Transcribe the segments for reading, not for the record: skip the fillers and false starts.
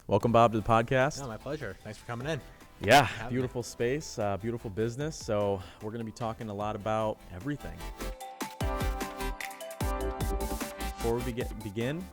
Welcome, Bob, to the podcast. No, my pleasure. Thanks for coming in. Yeah, beautiful space, beautiful business. So we're going to be talking a lot about everything. Before we begin,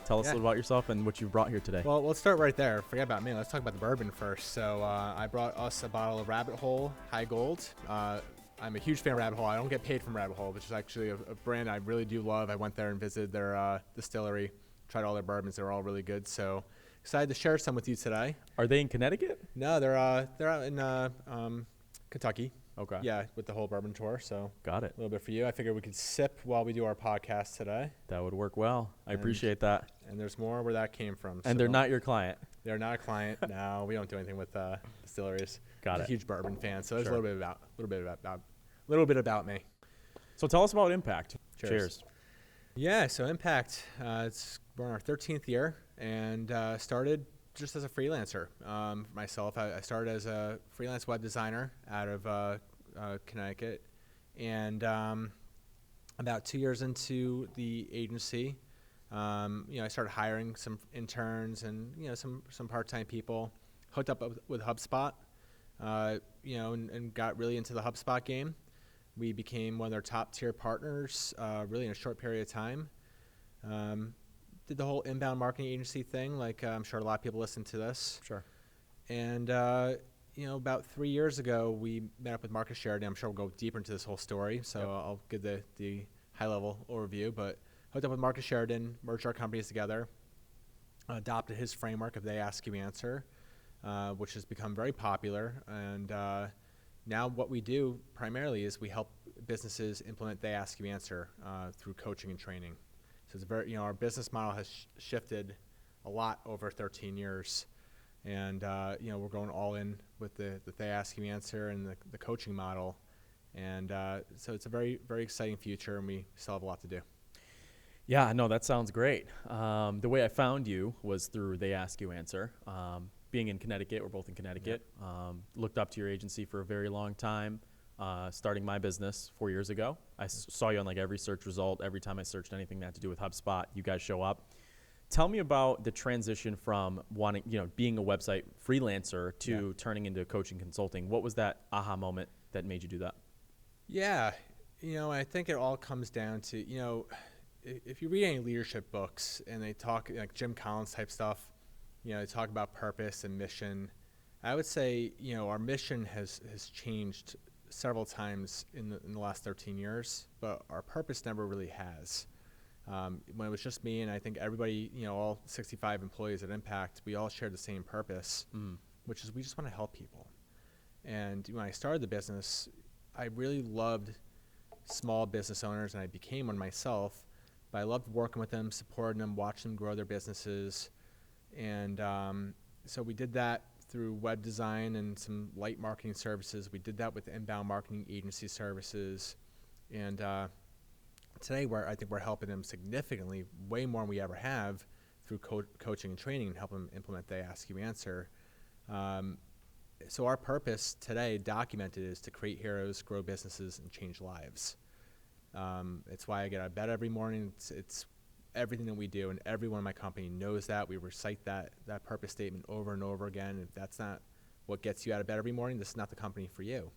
tell us a little about yourself and what you brought here today. Well, let's start right there. Forget about me. Let's talk about the bourbon first. So I brought us a bottle of Rabbit Hole High Gold. I'm a huge fan of Rabbit Hole. I don't get paid from Rabbit Hole, which is actually a brand I really do love. I went there and visited their distillery, tried all their bourbons. They were all really good. So excited to share some with you today. Are they in Connecticut? No, they're out in Kentucky. Okay. Yeah, with the whole bourbon tour. So Got it. A little bit for you. I figured we could sip while we do our podcast today. That would work well. I appreciate that. And there's more where that came from. And they're not your client. They're not a client. No, we don't do anything with distilleries. Got I'm it. a huge bourbon fan, so there's Sure. a little bit about me. So tell us about Impact. Cheers. Yeah, so Impact, we're in our 13th year and started just as a freelancer. Myself, I started as a freelance web designer out of Connecticut, and about 2 years into the agency, I started hiring some interns and some part-time people. Hooked up with HubSpot, and got really into the HubSpot game. We became one of their top-tier partners, really in a short period of time. Did the whole inbound marketing agency thing, like I'm sure a lot of people listen to this. Sure. And about 3 years ago, we met up with Marcus Sheridan. I'm sure we'll go deeper into this whole story, so Yep. I'll give the high-level overview. But hooked up with Marcus Sheridan, merged our companies together, adopted his framework of They Ask You Answer, which has become very popular. And now what we do primarily is we help businesses implement They Ask You Answer through coaching and training. So it's very, our business model has shifted a lot over 13 years. And, we're going all in with the They Ask You Answer and the coaching model. And so it's a very, very exciting future, and we still have a lot to do. Yeah, no, that sounds great. The way I found you was through They Ask You Answer. Being in Connecticut, we're both in Connecticut. Yep. Looked up to your agency for a very long time. Starting my business 4 years ago, I saw you on like every search result. Every time I searched anything that had to do with HubSpot, you guys show up. Tell me about the transition from being a website freelancer to turning into coaching consulting. What was that aha moment that made you do that? Yeah, I think it all comes down to, if you read any leadership books and they talk like Jim Collins type stuff, they talk about purpose and mission. I would say, our mission has changed several times in the last 13 years, but our purpose never really has. When it was just me and I think everybody, all 65 employees at Impact, we all shared the same purpose, which is we just want to help people. And when I started the business, I really loved small business owners, and I became one myself, but I loved working with them, supporting them, watching them grow their businesses. And so we did that through web design and some light marketing services. We did that with inbound marketing agency services. And today, I think we're helping them significantly, way more than we ever have, through coaching and training and help them implement They Ask You Answer. So our purpose today, documented, is to create heroes, grow businesses, and change lives. It's why I get out of bed every morning. It's everything that we do, and everyone in my company knows that. We recite that purpose statement over and over again. If that's not what gets you out of bed every morning, this is not the company for you.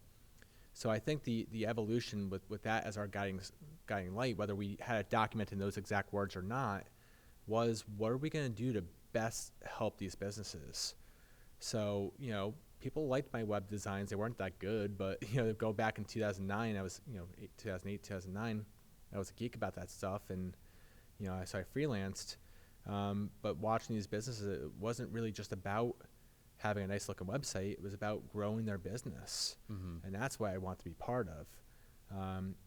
So I think the evolution with that as our guiding light, whether we had it documented in those exact words or not, was what are we going to do to best help these businesses? So, people liked my web designs. They weren't that good, but, go back in 2009, I was, 2008, 2009, I was a geek about that stuff. And, so I freelanced. But watching these businesses, it wasn't really just about having a nice looking website. It was about growing their business. Mm-hmm. And that's what I want to be part of.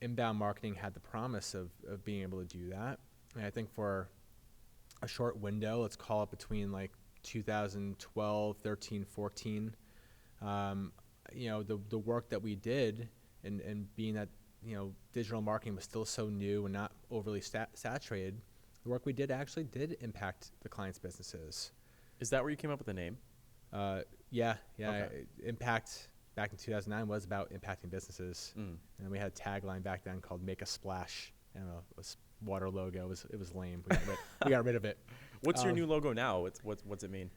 Inbound marketing had the promise of being able to do that. And I think for a short window, let's call it between like 2012, 13, 14, the work that we did and being that, digital marketing was still so new and not overly saturated, the work we did actually did impact the clients' businesses. Is that where you came up with the name? Yeah. Okay. Impact back in 2009 was about impacting businesses. And we had a tagline back then called "Make a Splash." I don't know, it was water logo. It was lame. We got rid of it. What's your new logo now? What's it mean?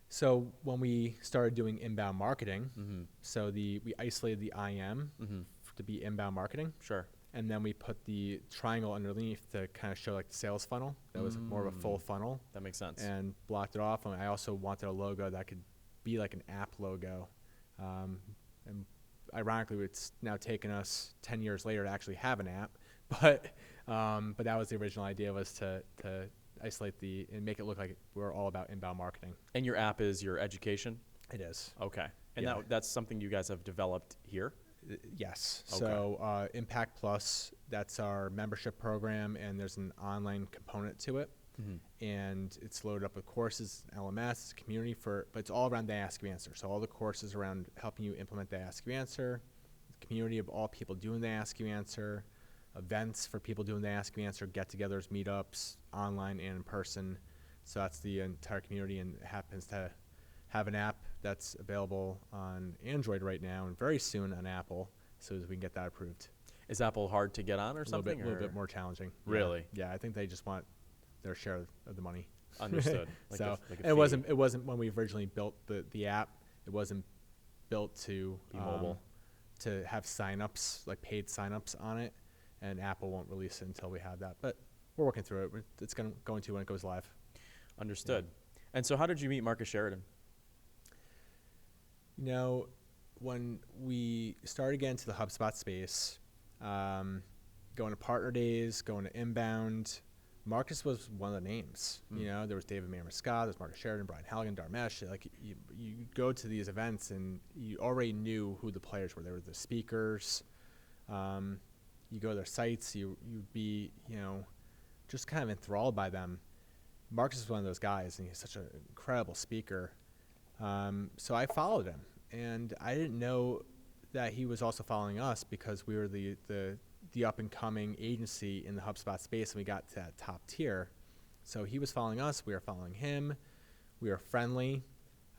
So when we started doing inbound marketing, Mm-hmm. we isolated the IM Mm-hmm. to be inbound marketing, Sure. and then we put the triangle underneath to kind of show like the sales funnel. That was more of a full funnel, That makes sense. and blocked it off. And I also wanted a logo that could be like an app logo. And ironically, it's now taken us 10 years later to actually have an app, but that was the original idea, was to isolate and make it look like we're all about inbound marketing. And your app is your education? It is. Okay. And Yeah. that's something you guys have developed here? Yes. Okay. So Impact Plus, that's our membership program, and there's an online component to it. Mm-hmm. And it's loaded up with courses, LMS, community but it's all around the Ask You Answer. So all the courses around helping you implement the Ask You Answer, the community of all people doing the Ask You Answer, events for people doing the Ask You Answer, get-togethers, meetups, online and in person. So that's the entire community, and it happens to have an app that's available on Android right now, and very soon on Apple, so as we can get that approved. Is Apple hard to get on or something? A little bit more challenging. Really? Yeah, I think they just want their share of the money. Understood. Like So like and it wasn't when we originally built the app. It wasn't built to Be mobile. to have signups, like paid signups on it, and Apple won't release it until we have that. But we're working through it. It's going to when it goes live. Understood. And so how did you meet Marcus Sheridan? You know, when we started getting to the HubSpot space, going to partner days, going to inbound, Marcus was one of the names. Mm. You know, there was David Scott, there's Marcus Sheridan, Brian Halligan, Dharmesh. Like you go to these events and you already knew who the players were. They were the speakers. You go to their sites, you'd be, just kind of enthralled by them. Marcus is one of those guys, and he's such an incredible speaker. So I followed him, and I didn't know that he was also following us, because we were the up and coming agency in the HubSpot space, and we got to that top tier. So he was following us, we were following him, we were friendly.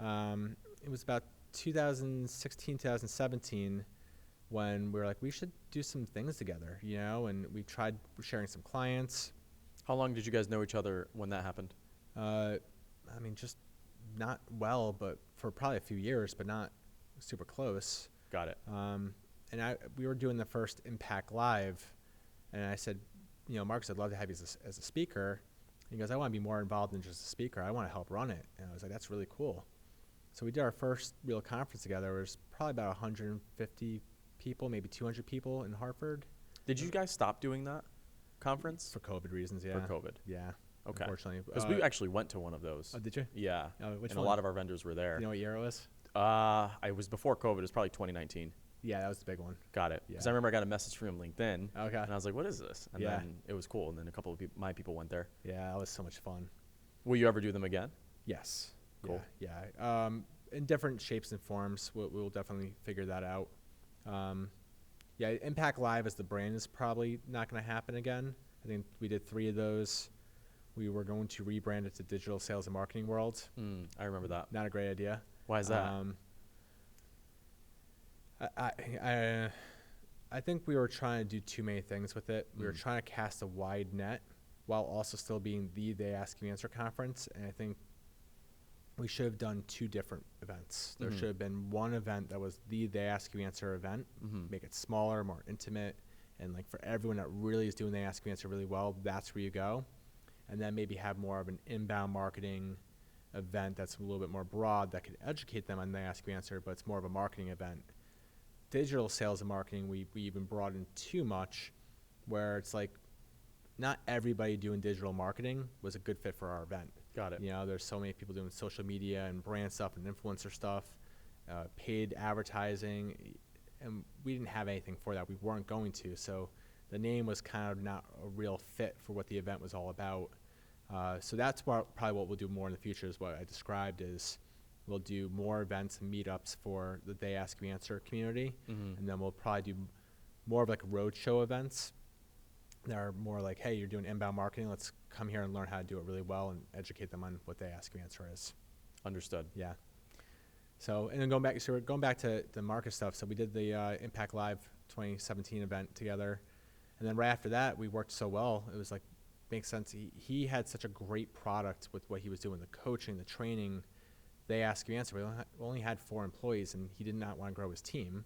It was about 2016, 2017 when we were like, we should do some things together, and we tried sharing some clients. How long did you guys know each other when that happened? Just not well, but for probably a few years, but not super close. Got it. We were doing the first Impact Live, and I said, Marcus, I'd love to have you as a speaker. And he goes, I want to be more involved than just a speaker. I want to help run it. And I was like, that's really cool. So we did our first real conference together. It was probably about 150 people, maybe 200 people in Hartford. Did you guys stop doing that conference? For COVID reasons, yeah. For COVID. Yeah. Okay. Unfortunately. Because we actually went to one of those. Oh, did you? Yeah. Which and one? a lot of our vendors were there. You know what year it was? I was before COVID. It was probably 2019. Yeah, that was the big one. Got it. Because I remember I got a message from him on LinkedIn. Okay. And I was like, what is this? And then it was cool. And then a couple of my people went there. Yeah, that was so much fun. Will you ever do them again? Yes. Cool. Yeah. In different shapes and forms. We'll definitely figure that out. Impact Live as the brand is probably not going to happen again. I think we did 3 of those. We were going to rebrand it to Digital Sales and Marketing World. I remember that. Not a great idea. Why is that? I think we were trying to do too many things with it. We were trying to cast a wide net while also still being the They Ask You Answer conference. And I think we should have done 2 different events. There should have been one event that was the They Ask You Answer event, make it smaller, more intimate, and like for everyone that really is doing They Ask You Answer really well, that's where you go. And then maybe have more of an inbound marketing event that's a little bit more broad that could educate them on They Ask You Answer, but it's more of a marketing event. Digital sales and marketing, we even broadened too much, where it's like not everybody doing digital marketing was a good fit for our event. Got it. There's so many people doing social media and brand stuff and influencer stuff, paid advertising, and we didn't have anything for that. We weren't going to, so the name was kind of not a real fit for what the event was all about. So that's probably what we'll do more in the future, is what I described is we'll do more events and meetups for the They Ask You Answer community, and then we'll probably do more of like roadshow events that are more like, hey, you're doing inbound marketing, let's come here and learn how to do it really well and educate them on what They Ask You Answer is. Understood. Yeah. So, and then going back to the Marcus stuff, so we did the Impact Live 2017 event together, and then right after that, we worked so well, it was like, makes sense. He had such a great product with what he was doing, the coaching, the training, they ask you answer. We only had 4 employees, and he did not want to grow his team.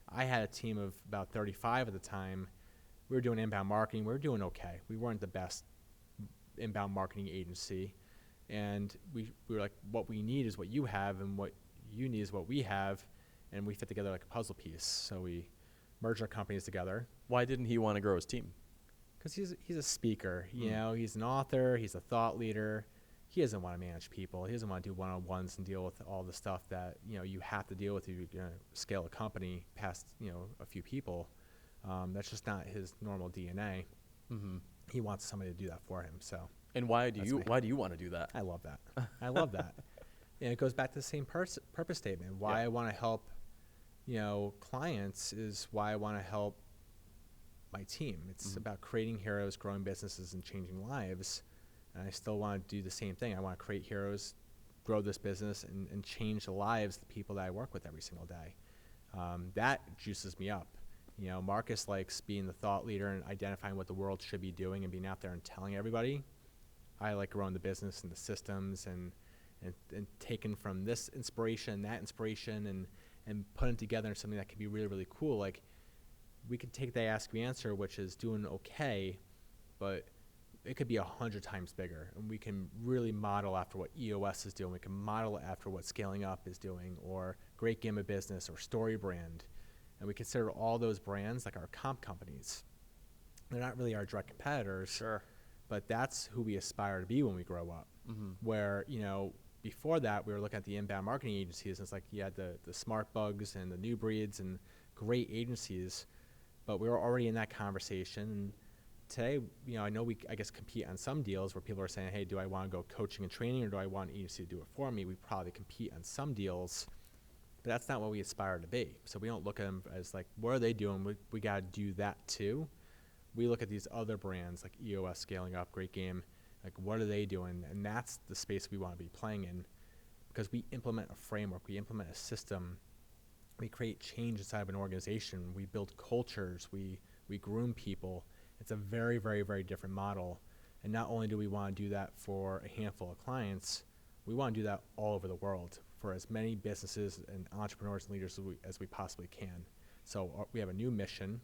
I had a team of about 35 at the time. We were doing inbound marketing. We were doing okay. We weren't the best inbound marketing agency. And we were like, what we need is what you have, and what you need is what we have. And we fit together like a puzzle piece. So we merged our companies together. Why didn't he want to grow his team? Because he's a speaker. You know, he's an author. He's a thought leader. He doesn't want to manage people. He doesn't want to do one-on-ones and deal with all the stuff that, you know, you have to deal with if you're going to scale a company past, you know, a few people. That's just not his normal DNA. Mm-hmm. He wants somebody to do that for him. So. And why do you want to do that? I love that. I love that. And it goes back to the same purpose statement. Why I want to help, you know, clients is why I want to help my team. It's about creating heroes, growing businesses, and changing lives. And I still want to do the same thing. I want to create heroes, grow this business, and change the lives of the people that I work with every single day. That juices me up. You know, Marcus likes being the thought leader and identifying what the world should be doing and being out there and telling everybody. I like growing the business and the systems and taking from this inspiration, that inspiration, and putting it together in something that could be really, really cool. Like, we could take the Ask Me Answer, which is doing okay, but it could be 100 times bigger. And we can really model after what EOS is doing. We can model after what Scaling Up is doing, or Great Game of Business, or Story Brand. And we consider all those brands like our comp companies. They're not really our direct competitors. Sure. But that's who we aspire to be when we grow up. Mm-hmm. Where, you know, before that, we were looking at the inbound marketing agencies. And it's like you had the Smart Bugs and the New Breeds and great agencies. But we were already in that conversation. And today, you know, I know we, I guess, compete on some deals where people are saying, hey, do I want to go coaching and training, or do I want an agency to do it for me? We probably compete on some deals. But that's not what we aspire to be. So we don't look at them as like, what are they doing? We got to do that too. We look at these other brands like EOS, Scaling Up, Great Game, like what are they doing? And that's the space we want to be playing in, because we implement a framework, we implement a system, we create change inside of an organization, we build cultures, we groom people. It's a very, very, very different model. And not only do we want to do that for a handful of clients, we want to do that all over the world for as many businesses and entrepreneurs and leaders as we possibly can. So we have a new mission,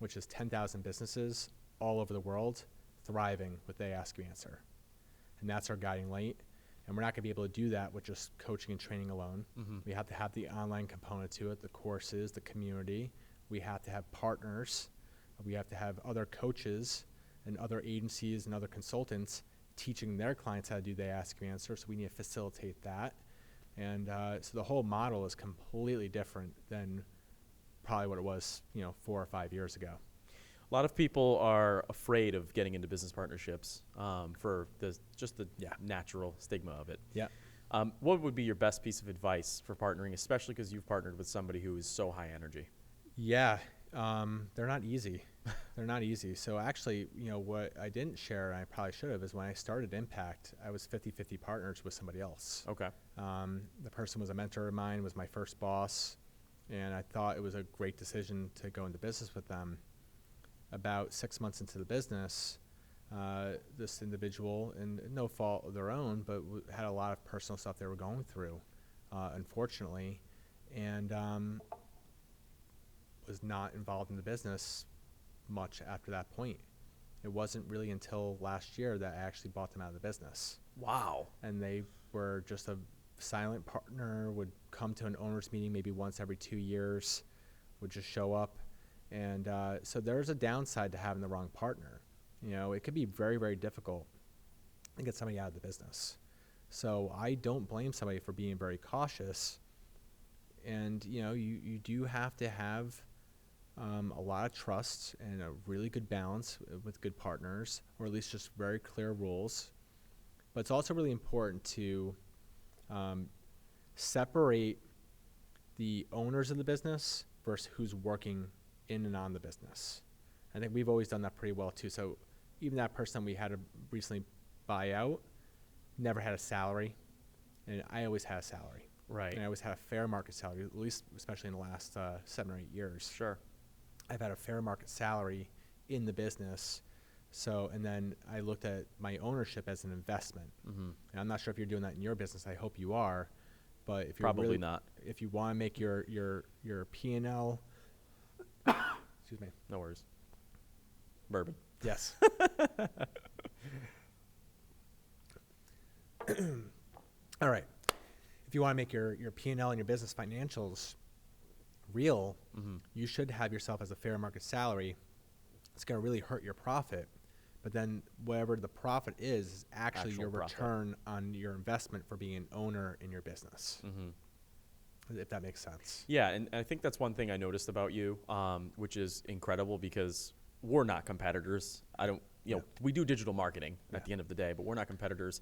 which is 10,000 businesses all over the world thriving with They Ask You Answer. And that's our guiding light. And we're not going to be able to do that with just coaching and training alone. Mm-hmm. We have to have the online component to it, the courses, the community. We have to have partners. We have to have other coaches and other agencies and other consultants teaching their clients how to do They Ask You Answer. So we need to facilitate that. And so the whole model is completely different than probably what it was, 4 or 5 years ago. A lot of people are afraid of getting into business partnerships for the natural stigma of it. Yeah. What would be your best piece of advice for partnering, especially because you've partnered with somebody who is so high energy? Yeah, they're not easy. They're not easy. So actually, what I didn't share, and I probably should have, is when I started Impact, I was 50-50 partners with somebody else. Okay. The person was a mentor of mine, was my first boss, and I thought it was a great decision to go into business with them. About 6 months into the business, this individual, and no fault of their own, but had a lot of personal stuff they were going through, unfortunately, and was not involved in the business much after that point. It wasn't really until last year that I actually bought them out of the business. Wow. And they were just a silent partner, would come to an owner's meeting maybe once every 2 years, would just show up. And so there's a downside to having the wrong partner. It could be very, very difficult to get somebody out of the business. So I don't blame somebody for being very cautious. And, you do have to have a lot of trust and a really good balance with good partners, or at least just very clear rules. But it's also really important to separate the owners of the business versus who's working in and on the business. I think we've always done that pretty well too. So even that person we had to recently buy out never had a salary, and I always had a salary. Right. And I always had a fair market salary, at least especially in the last 7 or 8 years. Sure. I've had a fair market salary in the business. So, and then I looked at my ownership as an investment. Mm-hmm. And I'm not sure if you're doing that in your business. I hope you are. But if you're Probably really, not. if you want to make your P&L, excuse me. No worries. Bourbon. Yes. All right. If you want to make your P&L and your business financials real, Mm-hmm. you should have yourself as a fair market salary. It's going to really hurt your profit. But then whatever the profit is actually Actual your profit. return on your investment for being an owner in your business, Mm-hmm. if that makes sense. Yeah, and I think that's one thing I noticed about you, which is incredible because we're not competitors. We do digital marketing at the end of the day, but we're not competitors.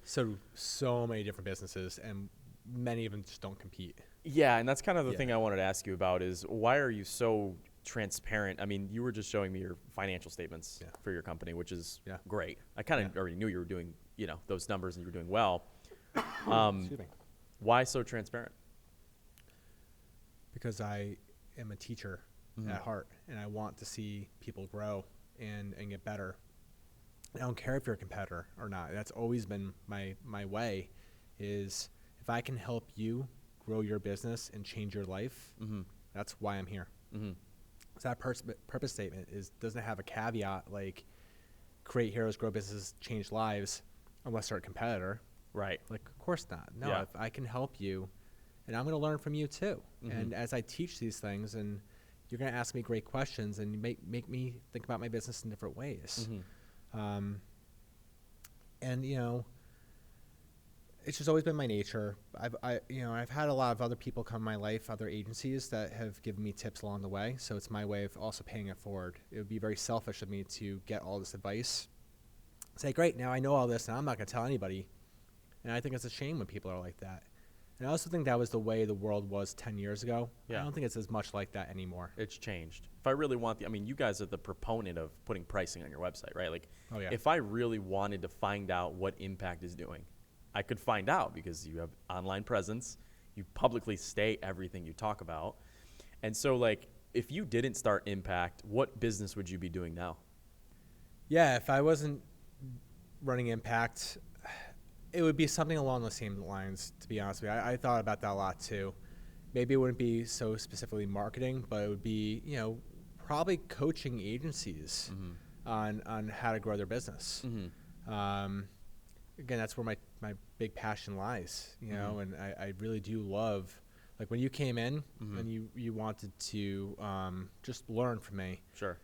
So many different businesses, and many of them just don't compete. Yeah, and that's kind of the Yeah. thing I wanted to ask you about is why are you so transparent? I mean, you were just showing me your financial statements for your company, which is great. I kind of already knew you were doing, those numbers and you were doing well. Excuse me. Why so transparent? Because I am a teacher at heart, and I want to see people grow and get better. I don't care if you're a competitor or not. That's always been my way, is if I can help you grow your business and change your life, that's why I'm here. Mm-hmm. So that purpose statement doesn't have a caveat like create heroes, grow businesses, change lives, unless they're a competitor. Right. Like, of course not. No, Yeah. if I can help you, and I'm going to learn from you too. Mm-hmm. And as I teach these things, and you're going to ask me great questions and make me think about my business in different ways. Mm-hmm. And it's just always been my nature. I've had a lot of other people come in my life, other agencies that have given me tips along the way. So it's my way of also paying it forward. It would be very selfish of me to get all this advice, say, great, now I know all this and I'm not going to tell anybody. And I think it's a shame when people are like that. And I also think that was the way the world was 10 years ago. Yeah. I don't think it's as much like that anymore. It's changed. If I really want you guys are the proponent of putting pricing on your website, right? Like, Oh, yeah. if I really wanted to find out what Impact is doing, I could find out because you have online presence, you publicly state everything you talk about. And so, like, if you didn't start Impact, what business would you be doing now? Yeah, if I wasn't running Impact, it would be something along the same lines, to be honest with you. I thought about that a lot too. Maybe it wouldn't be so specifically marketing, but it would be, probably coaching agencies on how to grow their business. Mm-hmm. Again, that's where my big passion lies, and I really do love, like when you came in and you wanted to just learn from me. Sure.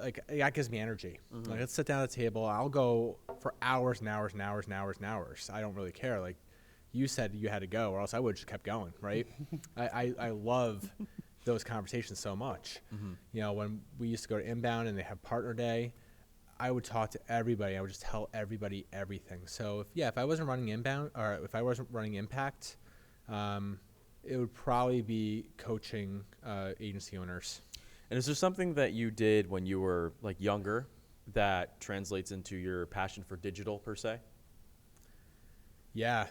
Like, that gives me energy. Like, let's sit down at the table. I'll go for hours and hours and hours and hours and hours. I don't really care. Like, you said you had to go, or else I would have just kept going, right? I love those conversations so much. When we used to go to Inbound and they have Partner Day, I would talk to everybody. I would just tell everybody everything. So, if I wasn't running Inbound, or if I wasn't running Impact, it would probably be coaching agency owners. And is there something that you did when you were like younger that translates into your passion for digital per se? Yeah.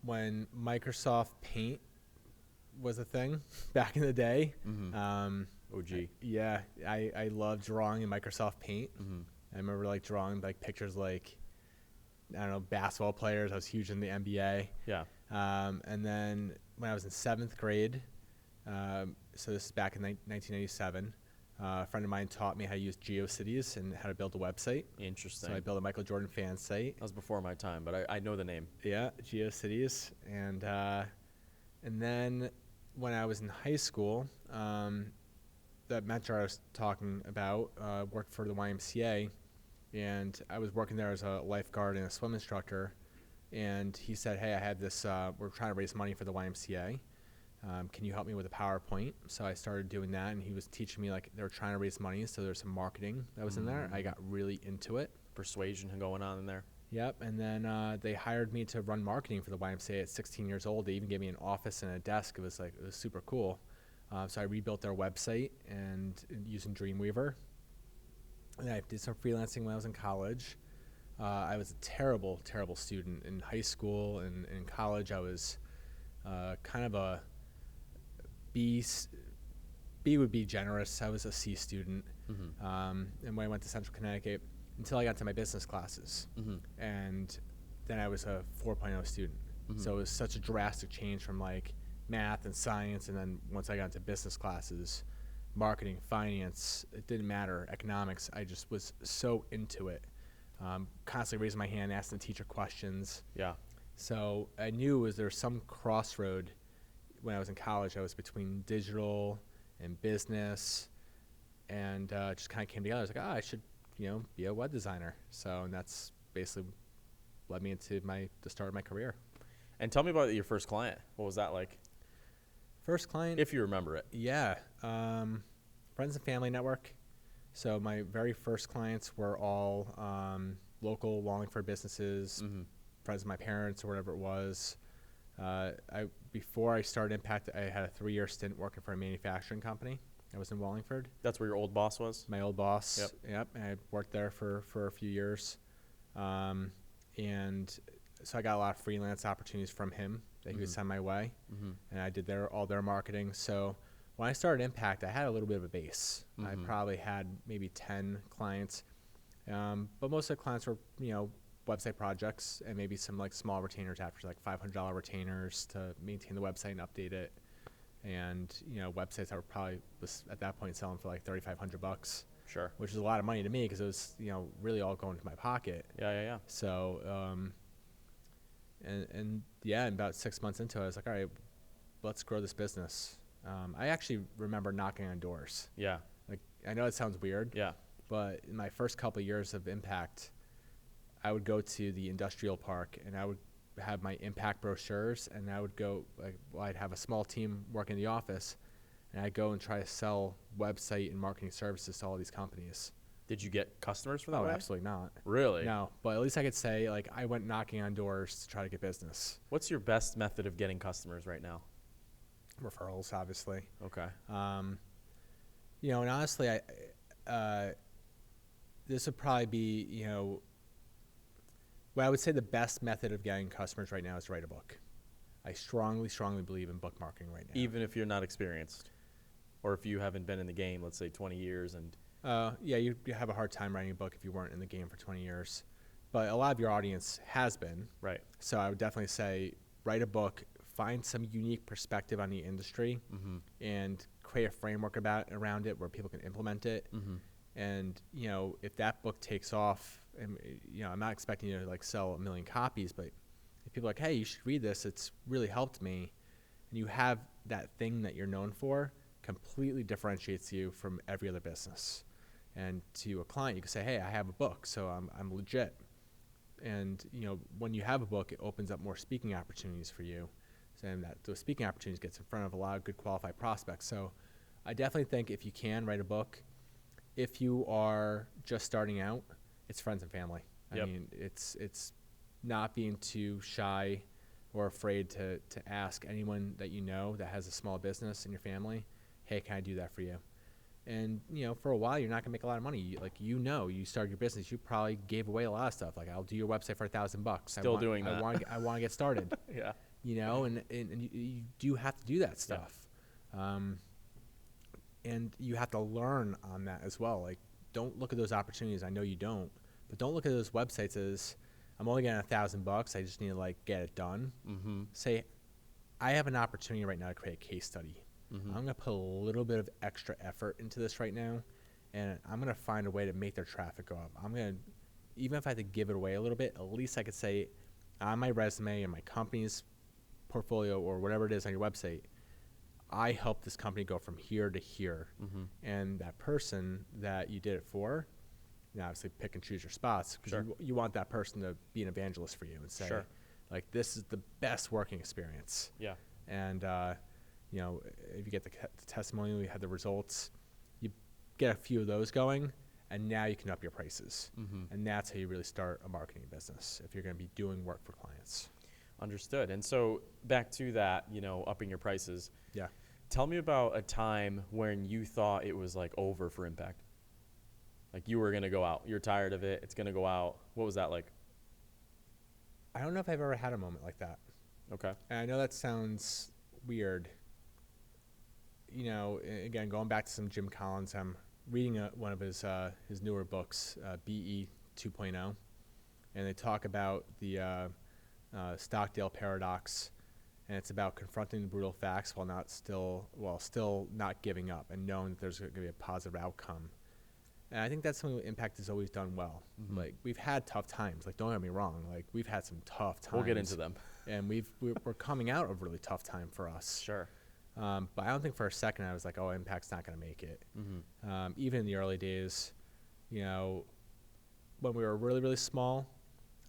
When Microsoft Paint was a thing back in the day. OG. Yeah, I loved drawing in Microsoft Paint. I remember like drawing like pictures like, I don't know, basketball players. I was huge in the NBA. Yeah. And then when I was in 7th grade, so this is back in 1997, a friend of mine taught me how to use GeoCities and how to build a website. Interesting. So I built a Michael Jordan fan site. That was before my time, but I know the name. Yeah, GeoCities. And then when I was in high school, that mentor I was talking about worked for the YMCA, and I was working there as a lifeguard and a swim instructor. And he said, hey, I had this, we're trying to raise money for the YMCA. Can you help me with a PowerPoint? So I started doing that, and he was teaching me, like, they were trying to raise money, so there's some marketing that was in there. I got really into it. Persuasion going on in there. Yep, and then they hired me to run marketing for the YMCA at 16 years old. They even gave me an office and a desk. It was super cool. So I rebuilt their website and using Dreamweaver. And I did some freelancing when I was in college. I was a terrible, terrible student in high school and in college. I was kind of a B B would be generous. I was a C student, and when I went to Central Connecticut, until I got to my business classes, and then I was a 4.0 student. So it was such a drastic change from like math and science, and then once I got into business classes, marketing, finance, it didn't matter, economics. I just was so into it, constantly raising my hand, asking the teacher questions. Yeah. So I knew there was some crossroad when I was in college. I was between digital and business, and just kind of came together. I was like, I should, be a web designer. So, and that's basically led me into the start of my career. And tell me about your first client. What was that like? First client? If you remember it. Yeah. Friends and family network. So my very first clients were all local Wallingford businesses, friends of my parents or whatever it was. Before I started Impact, I had a 3-year stint working for a manufacturing company. I was in Wallingford. That's where your old boss was? My old boss. Yep. And I worked there for a few years. And so I got a lot of freelance opportunities from him that he would send my way. And I did all their marketing. So when I started Impact, I had a little bit of a base. I probably had maybe 10 clients. But most of the clients were, website projects and maybe some like small retainers after, like $500 retainers to maintain the website and update it. And, websites that were probably at that point selling for like $3,500. Sure. Which is a lot of money to me because it was, really all going to my pocket. Yeah. So, and about 6 months into it, I was like, all right, let's grow this business. I actually remember knocking on doors. Yeah. Like, I know it sounds weird. Yeah. But in my first couple of years of Impact, I would go to the industrial park and I would have my Impact brochures, and I would go, I'd have a small team working in the office, and I'd go and try to sell website and marketing services to all these companies. Did you get customers for that? Oh, absolutely not. Really? No, but at least I could say, I went knocking on doors to try to get business. What's your best method of getting customers right now? Referrals, obviously. Okay. And honestly, this would probably be, what I would say the best method of getting customers right now is write a book. I strongly, strongly believe in book marketing right now. Even if you're not experienced? Or if you haven't been in the game, let's say 20 years and... you have a hard time writing a book if you weren't in the game for 20 years. But a lot of your audience has been. Right. So I would definitely say write a book, find some unique perspective on the industry, and create a framework around it where people can implement it. And, if that book takes off, and, I'm not expecting you to sell 1 million copies, but if people are like, hey, you should read this, it's really helped me, and you have that thing that you're known for, completely differentiates you from every other business. And to a client, you can say, hey, I have a book, so I'm legit. And, when you have a book, it opens up more speaking opportunities for you. And that those speaking opportunities gets in front of a lot of good qualified prospects. So I definitely think if you can write a book, if you are just starting out, it's friends and family. I mean, it's not being too shy or afraid to ask anyone that that has a small business in your family, hey, can I do that for you? And, for a while, you're not going to make a lot of money. You started your business. You probably gave away a lot of stuff. I'll do your website for $1,000. Still doing that. I want to get started. Yeah. And you do have to do that stuff. And you have to learn on that as well. Don't look at those opportunities. I know you don't. But don't look at those websites as, I'm only getting $1,000. I just need to get it done. Say, I have an opportunity right now to create a case study. I'm going to put a little bit of extra effort into this right now, and I'm going to find a way to make their traffic go up. Even if I have to give it away a little bit, at least I could say on my resume and my company's portfolio or whatever it is on your website, I helped this company go from here to here. And that person that you did it for, obviously pick and choose your spots, because you want that person to be an evangelist for you and say, this is the best working experience. Yeah. And, if you get the testimonial, you have the results, you get a few of those going, and now you can up your prices. And that's how you really start a marketing business, if you're going to be doing work for clients. Understood. And so back to that, upping your prices. Yeah. Tell me about a time when you thought it was over for Impact. You were going to go out. You're tired of it. It's going to go out. What was that like? I don't know if I've ever had a moment like that. Okay. And I know that sounds weird. again, going back to some Jim Collins, I'm reading one of his newer books, BE 2.0, and they talk about the Stockdale paradox, and it's about confronting the brutal facts while still not giving up and knowing that there's going to be a positive outcome. And I think that's something that Impact has always done well. Mm-hmm. Like, we've had tough times. Like, don't get me wrong. Like, we've had some tough times. We'll get into them. And we're coming out of a really tough time for us. Sure. But I don't think for a second I was like, oh, Impact's not going to make it. Mm-hmm. Even in the early days, when we were really, really small,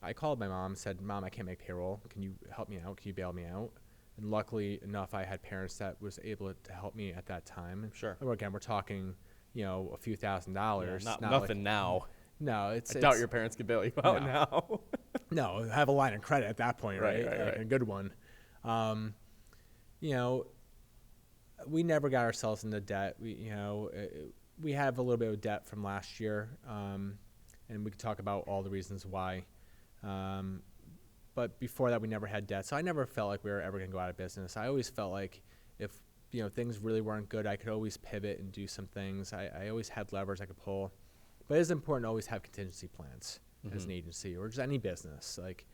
I called my mom and said, Mom, I can't make payroll. Can you help me out? Can you bail me out? And luckily enough, I had parents that was able to help me at that time. Sure. And again, we're talking, a few $1,000s. Yeah, not nothing like, now. No, I doubt your parents could bail you out now. No, have a line of credit at that point, right? Right. A good one. We never got ourselves into debt. We have a little bit of debt from last year, and we could talk about all the reasons why. But before that, we never had debt, so I never felt like we were ever going to go out of business. I always felt like if things really weren't good, I could always pivot and do some things. I always had levers I could pull, but it is important to always have contingency plans as an agency or just any business. Like,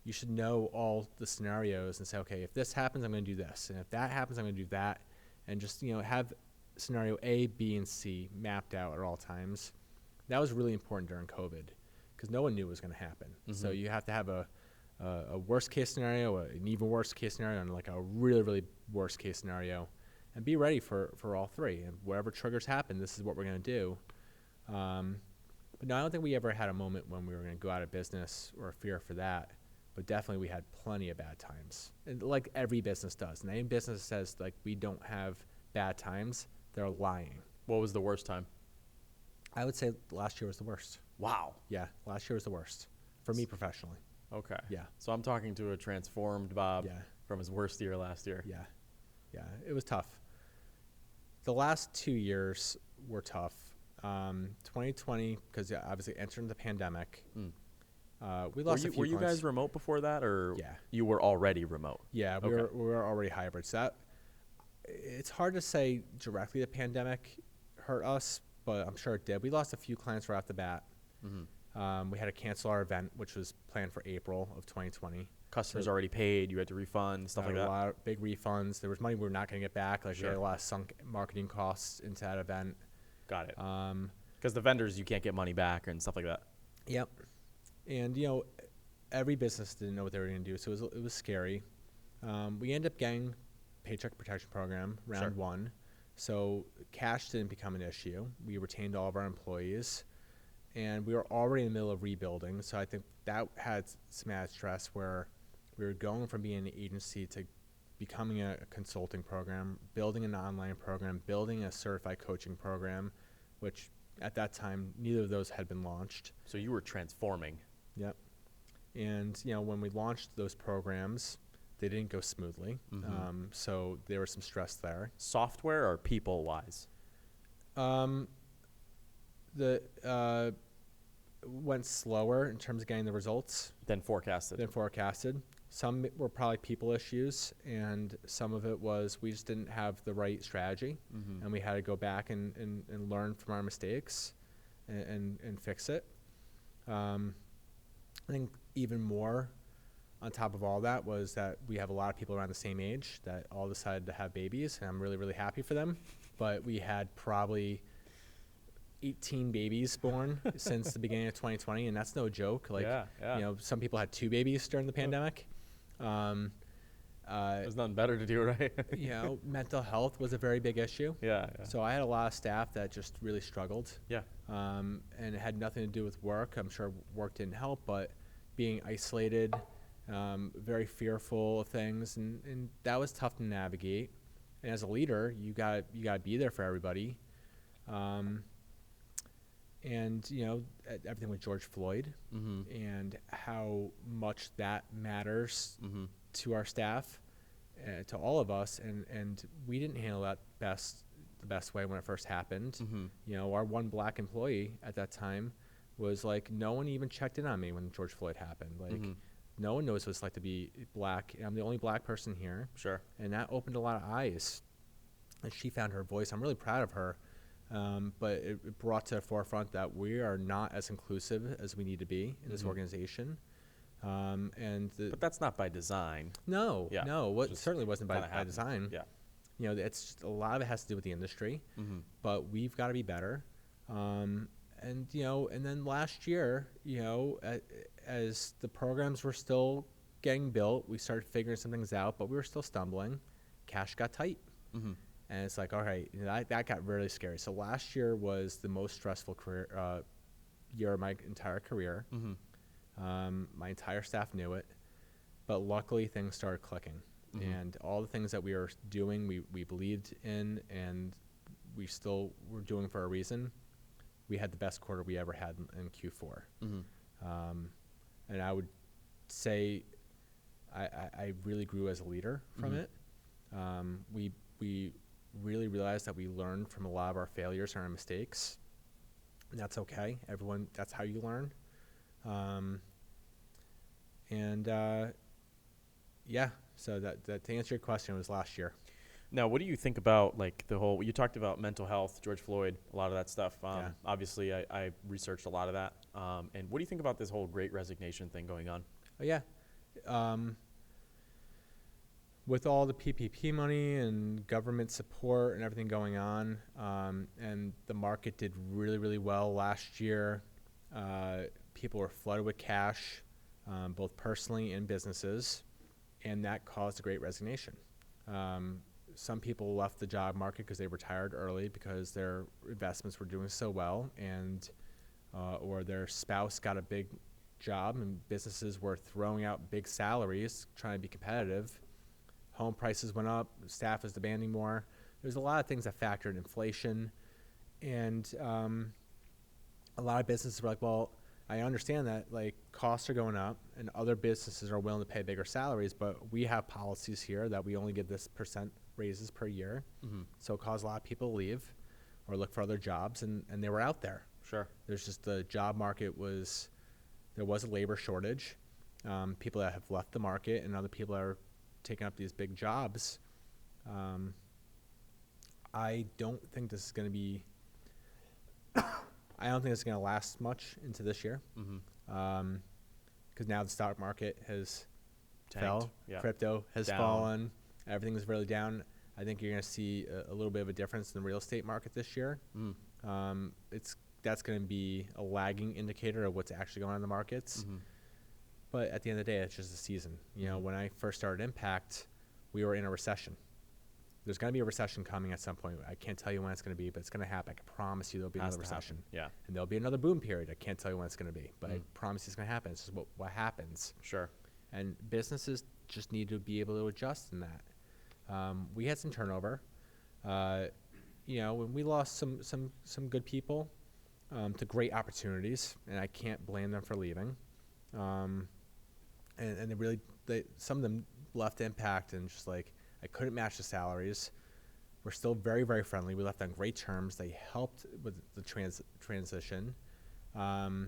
you should know all the scenarios and say, okay, if this happens, I'm going to do this, and if that happens, I'm going to do that, and just have scenario A, B, and C mapped out at all times. That was really important during COVID because no one knew what was going to happen. Mm-hmm. So you have to have a worst case scenario, an even worse case scenario, and like a really, really worst case scenario, and be ready for all three. And whatever triggers happen, this is what we're going to do. But no, I don't think we ever had a moment when we were going to go out of business or a fear for that. But definitely we had plenty of bad times. And like every business does. And any business says like we don't have bad times, they're lying. What was the worst time? I would say last year was the worst. Wow. Yeah, last year was the worst for me professionally. Okay. Yeah. So I'm talking to a transformed Bob from his worst year last year. Yeah. Yeah, it was tough. The last 2 years were tough. 2020, because obviously entering the pandemic, we lost a few Were you guys remote before that, or you were already remote? Yeah, we were already hybrid. So it's hard to say directly the pandemic hurt us, but I'm sure it did. We lost a few clients right off the bat. Mm-hmm. We had to cancel our event, which was planned for April of 2020. Customers already paid. You had to refund, stuff like that. A lot of big refunds. There was money we were not going to get back. Like we had a lot of sunk marketing costs into that event. Got it. Because the vendors, you can't get money back and stuff like that. Yep. And every business didn't know what they were going to do, so it was scary. We ended up getting Paycheck Protection Program round one, so cash didn't become an issue. We retained all of our employees, and we were already in the middle of rebuilding. So I think that had some added stress where we were going from being an agency to becoming a consulting program, building an online program, building a certified coaching program, which at that time neither of those had been launched. So you were transforming. Yep. And when we launched those programs, they didn't go smoothly. Mm-hmm. So there was some stress there. Software or people wise? Went slower in terms of getting the results Than forecasted. Some were probably people issues, and some of it was we just didn't have the right strategy, and we had to go back and learn from our mistakes and fix it. I think even more on top of all that was that we have a lot of people around the same age that all decided to have babies, and I'm really, really happy for them. But we had probably 18 babies born since the beginning of 2020, and that's no joke. Like, some people had 2 babies during the pandemic. There's nothing better to do, right? Mental health was a very big issue. Yeah. So I had a lot of staff that just really struggled. Yeah. And it had nothing to do with work. I'm sure work didn't help, but being isolated, very fearful of things, and that was tough to navigate. And as a leader, you got to be there for everybody. And everything with George Floyd and how much that matters to our staff, to all of us, and we didn't handle that the best way when it first happened. Our one black employee at that time was like, no one even checked in on me when George Floyd happened. Like, no one knows what it's like to be black. I'm the only black person here. Sure. And that opened a lot of eyes. and she found her voice. I'm really proud of her. But it brought to the forefront that we are not as inclusive as we need to be in this organization. But that's not by design. No, Yeah. it certainly wasn't by Happened. design. Yeah. You know, it's just, a lot of it has to do with the industry, but we've got to be better. And you know, and then last year, you know, as the programs were still getting built, we started figuring some things out, but we were still stumbling. Cash got tight, and it's like, all right, you know, that got really scary. So last year was the most stressful year of my entire career. My entire staff knew it, but luckily things started clicking, and all the things that we were doing, we believed in, and we still were doing for a reason. We had the best quarter we ever had in Q4. And I would say I really grew as a leader from it. We really realized that we learned from a lot of our failures and our mistakes. And that's okay. That's how you learn. Yeah, so that to answer your question, was last year. Now, what do you think about like you talked about mental health, George Floyd, a lot of that stuff. Obviously, I researched a lot of that. And what do you think about this whole Great Resignation thing going on? Oh, yeah. With all the PPP money and government support and everything going on, and the market did really, really well last year. People were flooded with cash, both personally and businesses, and that caused a Great Resignation. Some people left the job market because they retired early because their investments were doing so well, and or their spouse got a big job and businesses were throwing out big salaries trying to be competitive. Home prices went up, staff is demanding more. There's a lot of things that factored inflation, and a lot of businesses were like, well, I understand that like costs are going up and other businesses are willing to pay bigger salaries, but we have policies here that we only give this % raises per year. So it caused a lot of people to leave or look for other jobs, and they were out there. Sure. There's just the job market there was a labor shortage. People that have left the market and other people that are taking up these big jobs. I don't think this is going to be I don't think it's going to last much into this year, because now the stock market has fell, crypto has fallen, everything's really down. I think you're going to see a little bit of a difference in the real estate market this year. That's going to be a lagging indicator of what's actually going on in the markets. But at the end of the day, it's just a season. You know, when I first started Impact, we were in a recession. There's going to be a recession coming at some point. I can't tell you when it's going to be, but it's going to happen. I can promise you there'll be another recession. Yeah. And there'll be another boom period. I can't tell you when it's going to be, but I promise it's going to happen. It's just what happens. Sure. And businesses just need to be able to adjust in that. We had some turnover. You know, when we lost some good people to great opportunities, and I can't blame them for leaving. And some of them left Impact and just like, I couldn't match the salaries. We're still very, very friendly. We left on great terms. They helped with the transition. They have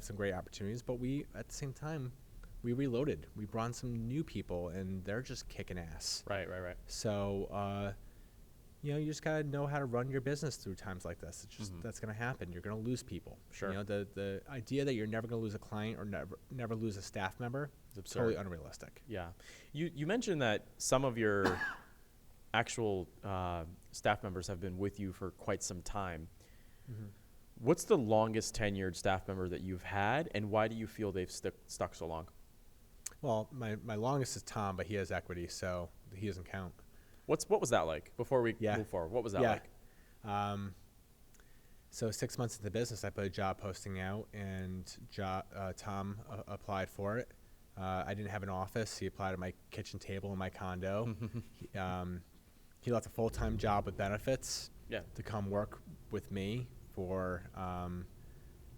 some great opportunities, but we, at the same time, we reloaded. We brought in some new people, and they're just kicking ass. Right. So, you know, you just gotta know how to run your business through times like this. It's just that's gonna happen. You're gonna lose people. Sure. You know, the idea that you're never gonna lose a client or never lose a staff member is totally unrealistic. Yeah. You mentioned that some of your actual staff members have been with you for quite some time. What's the longest tenured staff member that you've had, and why do you feel they've stuck so long? Well, my longest is Tom, but he has equity, so he doesn't count. What was that like before we move forward? What was that like? So 6 months into business, I put a job posting out, and Tom applied for it. I didn't have an office. He applied at my kitchen table in my condo. He left a full-time job with benefits to come work with me for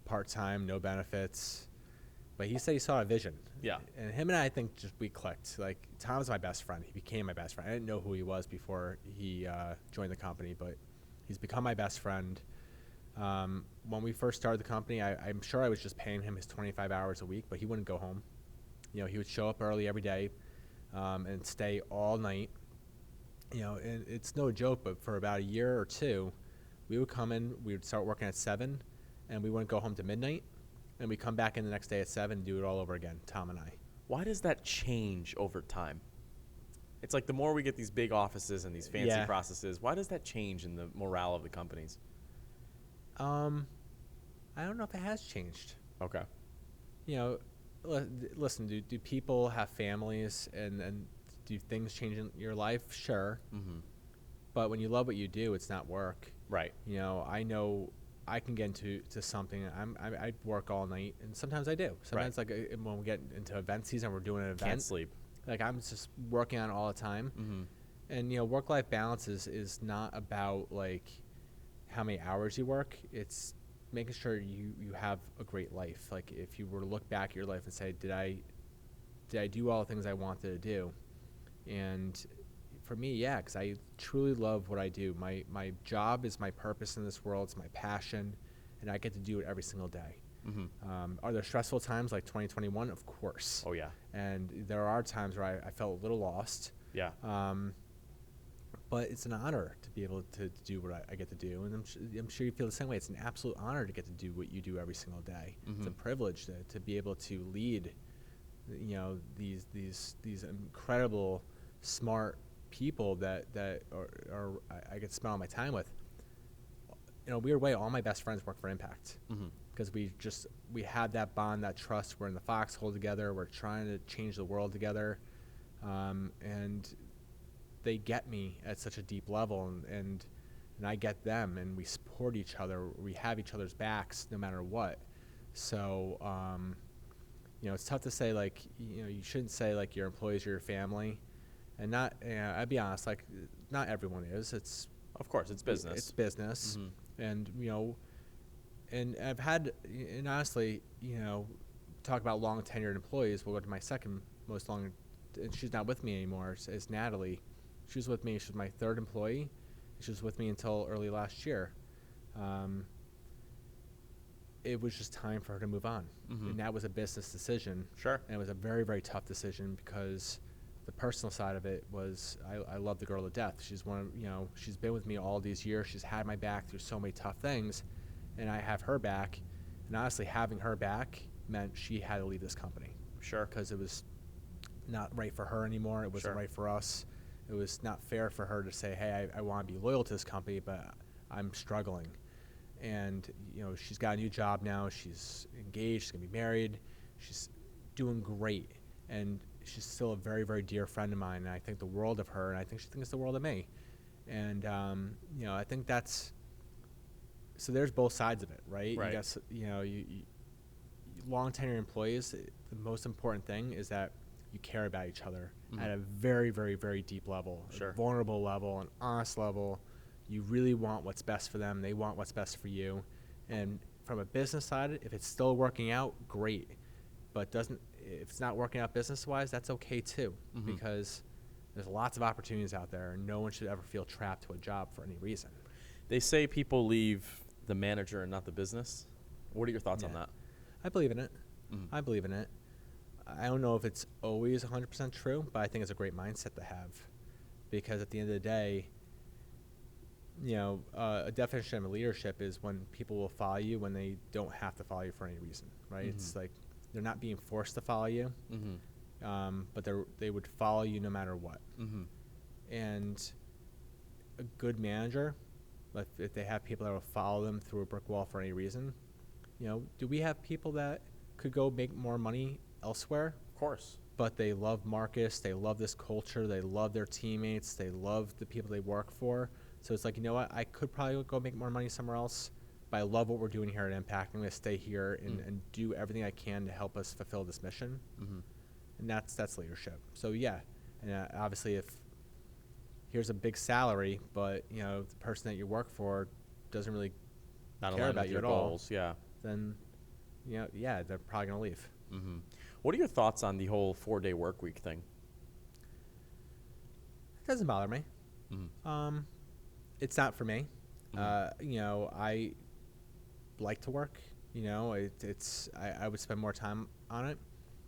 part-time, no benefits. But he said he saw a vision. Yeah. And him and I think we clicked. Like, Tom's my best friend. He became my best friend. I didn't know who he was before he joined the company, but he's become my best friend. When we first started the company, I'm sure I was just paying him his 25 hours a week, but he wouldn't go home. You know, he would show up early every day and stay all night. And it's no joke, but for about a year or two, we would come in, we would start working at 7, and we wouldn't go home to midnight, and we'd come back in the next day at 7 and do it all over again, Tom and I. Why does that change over time? It's like the more we get these big offices and these fancy processes, why does that change in the morale of the companies? I don't know if it has changed. Okay. Listen, do people have families and do things change in your life? Sure. Mm-hmm. But when you love what you do, it's not work. Right. I know I can get into something. I work all night, and sometimes I do. Sometimes, like when we get into event season, we're doing an event. Can't sleep. Like I'm just working on it all the time. Mm-hmm. And work-life balance is not about like how many hours you work. It's making sure you have a great life. Like if you were to look back at your life and say, did I do all the things I wanted to do? And for me, yeah, because I truly love what I do. My job is my purpose in this world. It's my passion, and I get to do it every single day. Mm-hmm. Are there stressful times like 2021? Of course. Oh, yeah. And there are times where I felt a little lost. Yeah. But it's an honor to be able to do what I get to do. And I'm sure you feel the same way. It's an absolute honor to get to do what you do every single day. Mm-hmm. It's a privilege to be able to lead, these incredible, smart people that are I get to spend all my time with. In a weird way, all my best friends work for Impact. Mm-hmm. Because we have that bond, that trust. We're in the foxhole together. We're trying to change the world together, and they get me at such a deep level, and I get them, and we support each other. We have each other's backs no matter what. So, it's tough to say like you shouldn't say like your employees are your family, and not. I'd be honest, like not everyone is. It's of course it's business. It's business, mm-hmm. and And I've had, and honestly, talk about long tenured employees. We'll go to my second most long, and she's not with me anymore, is Natalie. She was with me, she was my third employee. She was with me until early last year. It was just time for her to move on. Mm-hmm. And that was a business decision. Sure. And it was a very, very tough decision because the personal side of it was I love the girl to death. She's she's been with me all these years. She's had my back through so many tough things. And I have her back, and honestly, having her back meant she had to leave this company. Sure. Because it was not right for her anymore. It wasn't right for us. It was not fair for her to say, hey, I want to be loyal to this company, but I'm struggling. And, she's got a new job now. She's engaged. She's going to be married. She's doing great. And she's still a very, very dear friend of mine, and I think the world of her, and I think she thinks the world of me. And, I think that's... So there's both sides of it, right? Right. You guess, you long tenured employees, the most important thing is that you care about each other at a very, very, very deep level, a vulnerable level, an honest level. You really want what's best for them. They want what's best for you. And from a business side, if it's still working out, great. But if it's not working out business-wise, that's okay too, because there's lots of opportunities out there, and no one should ever feel trapped to a job for any reason. They say people leave the manager and not the business. What are your thoughts on that? I believe in it. I believe in it. I don't know if it's always 100% true, but I think it's a great mindset to have, because at the end of the day, a definition of leadership is when people will follow you when they don't have to follow you for any reason, right? It's like they're not being forced to follow you, but they would follow you no matter what. And a good manager, if they have people that will follow them through a brick wall for any reason, do we have people that could go make more money elsewhere? Of course. But they love Marcus, they love this culture, they love their teammates, they love the people they work for. So it's like, you know what, I could probably go make more money somewhere else, but I love what we're doing here at Impact. I'm going to stay here and do everything I can to help us fulfill this mission. And that's leadership. So yeah, and obviously if here's a big salary, but the person that you work for doesn't really care about you at all, then they're probably gonna leave. What are your thoughts on the whole 4-day work week thing? It doesn't bother me. It's not for me. I like to work. I would spend more time on it,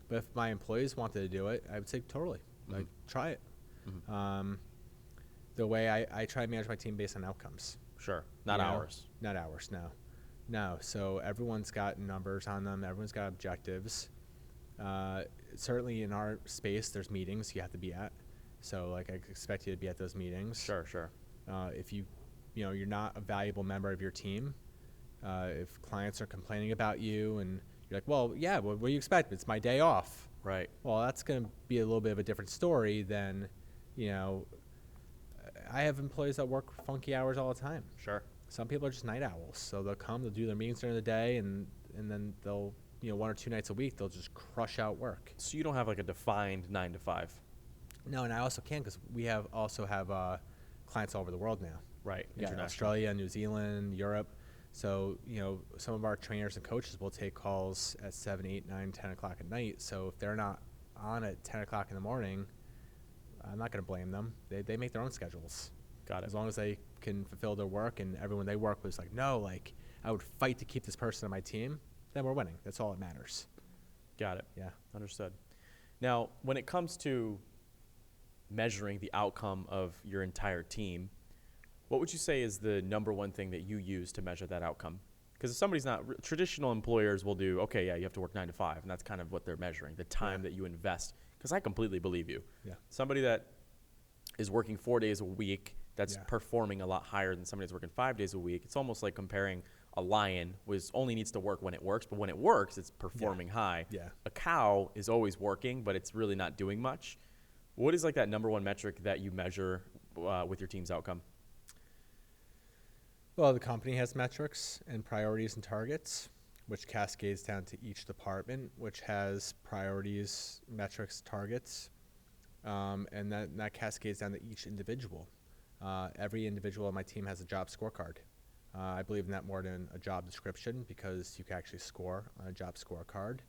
but if my employees wanted to do it, I would say totally, like try it. The way I try to manage my team based on outcomes. Sure. Not You know? hours. Not hours, no. No, so everyone's got numbers on them. Everyone's got objectives. Certainly in our space, there's meetings you have to be at. So like I expect you to be at those meetings. Sure, sure. If you're not a valuable member of your team, if clients are complaining about you and you're like, well, yeah, what do you expect? It's my day off. Right. Well, that's going to be a little bit of a different story than, I have employees that work funky hours all the time. Sure. Some people are just night owls, so they'll come, they'll do their meetings during the day, and then they'll, 1 or 2 nights a week, they'll just crush out work. So you don't have like a defined 9 to 5. No, and I also can because we also have clients all over the world now. Right. Yeah, International. Australia, New Zealand, Europe. So, some of our trainers and coaches will take calls at 7, 8, 9, 10 o'clock at night. So if they're not on at 10 o'clock in the morning, I'm not going to blame them. They make their own schedules. Got it. As long as they can fulfill their work and everyone they work with is like, no, like I would fight to keep this person on my team, then we're winning. That's all that matters. Got it. Yeah. Understood. Now, when it comes to measuring the outcome of your entire team, what would you say is the number one thing that you use to measure that outcome? Because if somebody's not, traditional employers will do, okay, yeah, you have to work 9 to 5, and that's kind of what they're measuring, the time that you invest. Because I completely believe you. Yeah. Somebody that is working 4 days a week, that's performing a lot higher than somebody that's working 5 days a week. It's almost like comparing a lion, which only needs to work when it works, but when it works, it's performing high. Yeah. A cow is always working, but it's really not doing much. What is like that number one metric that you measure with your team's outcome? Well, the company has metrics and priorities and targets, which cascades down to each department, which has priorities, metrics, targets, and that cascades down to each individual. Every individual on my team has a job scorecard. I believe in that more than a job description because you can actually score on a job scorecard.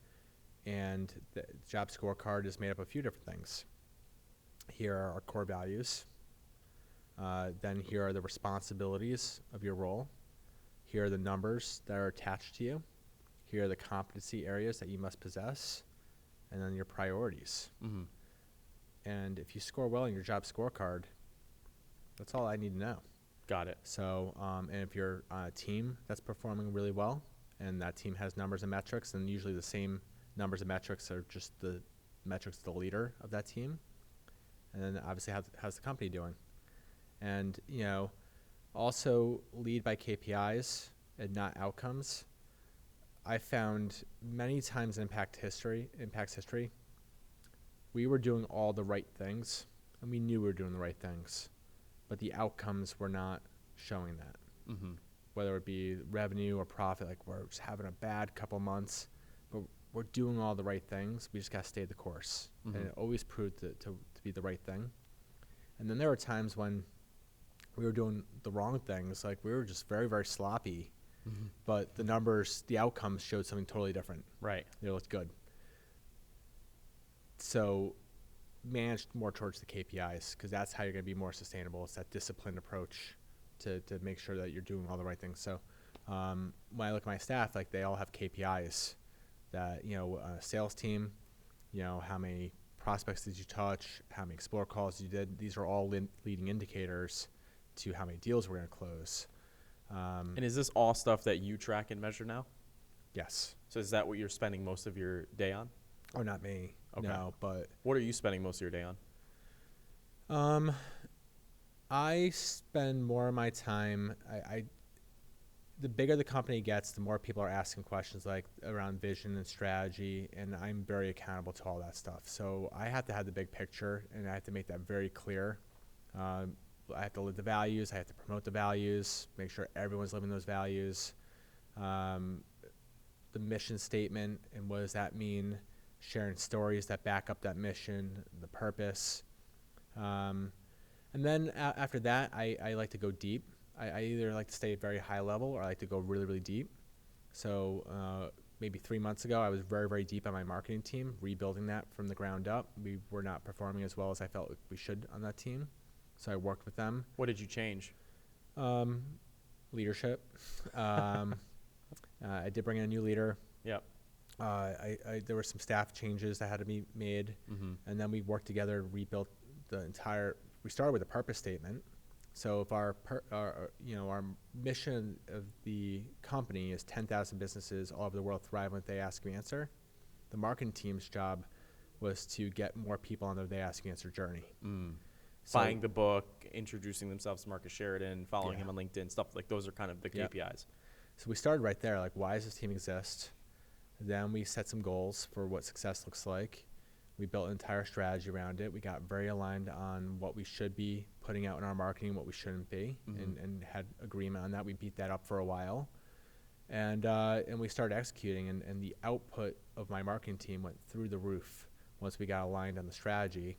And the job scorecard is made up of a few different things. Here are our core values. Then here are the responsibilities of your role. Here are the numbers that are attached to you. Here are the competency areas that you must possess. And then your priorities. Mm-hmm. And if you score well in your job scorecard, that's all I need to know. Got it. So, and if you're on a team that's performing really well, and that team has numbers and metrics, then usually the same numbers and metrics are just the metrics of the leader of that team. And then obviously how's the company doing? And, also lead by KPIs and not outcomes. I found many times in Impact's history, we were doing all the right things, and we knew we were doing the right things, but the outcomes were not showing that. Mm-hmm. Whether it be revenue or profit, like we're just having a bad couple months, but we're doing all the right things. We just got to stay the course. Mm-hmm. And it always proved to be the right thing. And then there were times when we were doing the wrong things, like we were just very, very sloppy, Mm-hmm. but the numbers, the outcomes showed something totally different. Right. They looked good. So managed more towards the KPIs because that's how you're going to be more sustainable. It's that disciplined approach to make sure that you're doing all the right things. So when I look at my staff, like they all have KPIs that, a sales team, how many prospects did you touch, how many explore calls you did. These are all leading indicators to how many deals we're going to close. And is this all stuff that you track and measure now? Yes. So is that what you're spending most of your day on? Oh, not me. Okay. No, but What are you spending most of your day on? I spend more of my time. The bigger the company gets, the more people are asking questions like around vision and strategy, and I'm very accountable to all that stuff. So I have to have the big picture, and I have to make that very clear. I have to live the values. I have to promote the values, make sure everyone's living those values. The mission statement, and what does that mean? Sharing stories that back up that mission, the purpose. And then after that, I like to go deep. I either like to stay very high level or I like to go really, really deep. So maybe 3 months ago, I was very, very deep on my marketing team, rebuilding that from the ground up. We were not performing as well as I felt we should on that team. So I worked with them. What did you change? Leadership. I did bring in a new leader. Yep. There were some staff changes that had to be made. Mm-hmm. And then we worked together and rebuilt the entire, we started with a purpose statement, So if our mission of the company is 10,000 businesses all over the world thrive when they ask you answer, the marketing team's job was to get more people on their they ask you answer journey. So, Buying the book, introducing themselves to Marcus Sheridan, following him on LinkedIn, stuff like those are kind of the KPIs. So we started right there, like, why does this team exist? Then we set some goals for what success looks like. We built an entire strategy around it. We got very aligned on what we should be putting out in our marketing, what we shouldn't be, and had agreement on that. We beat that up for a while. And we started executing, and the output of my marketing team went through the roof once we got aligned on the strategy,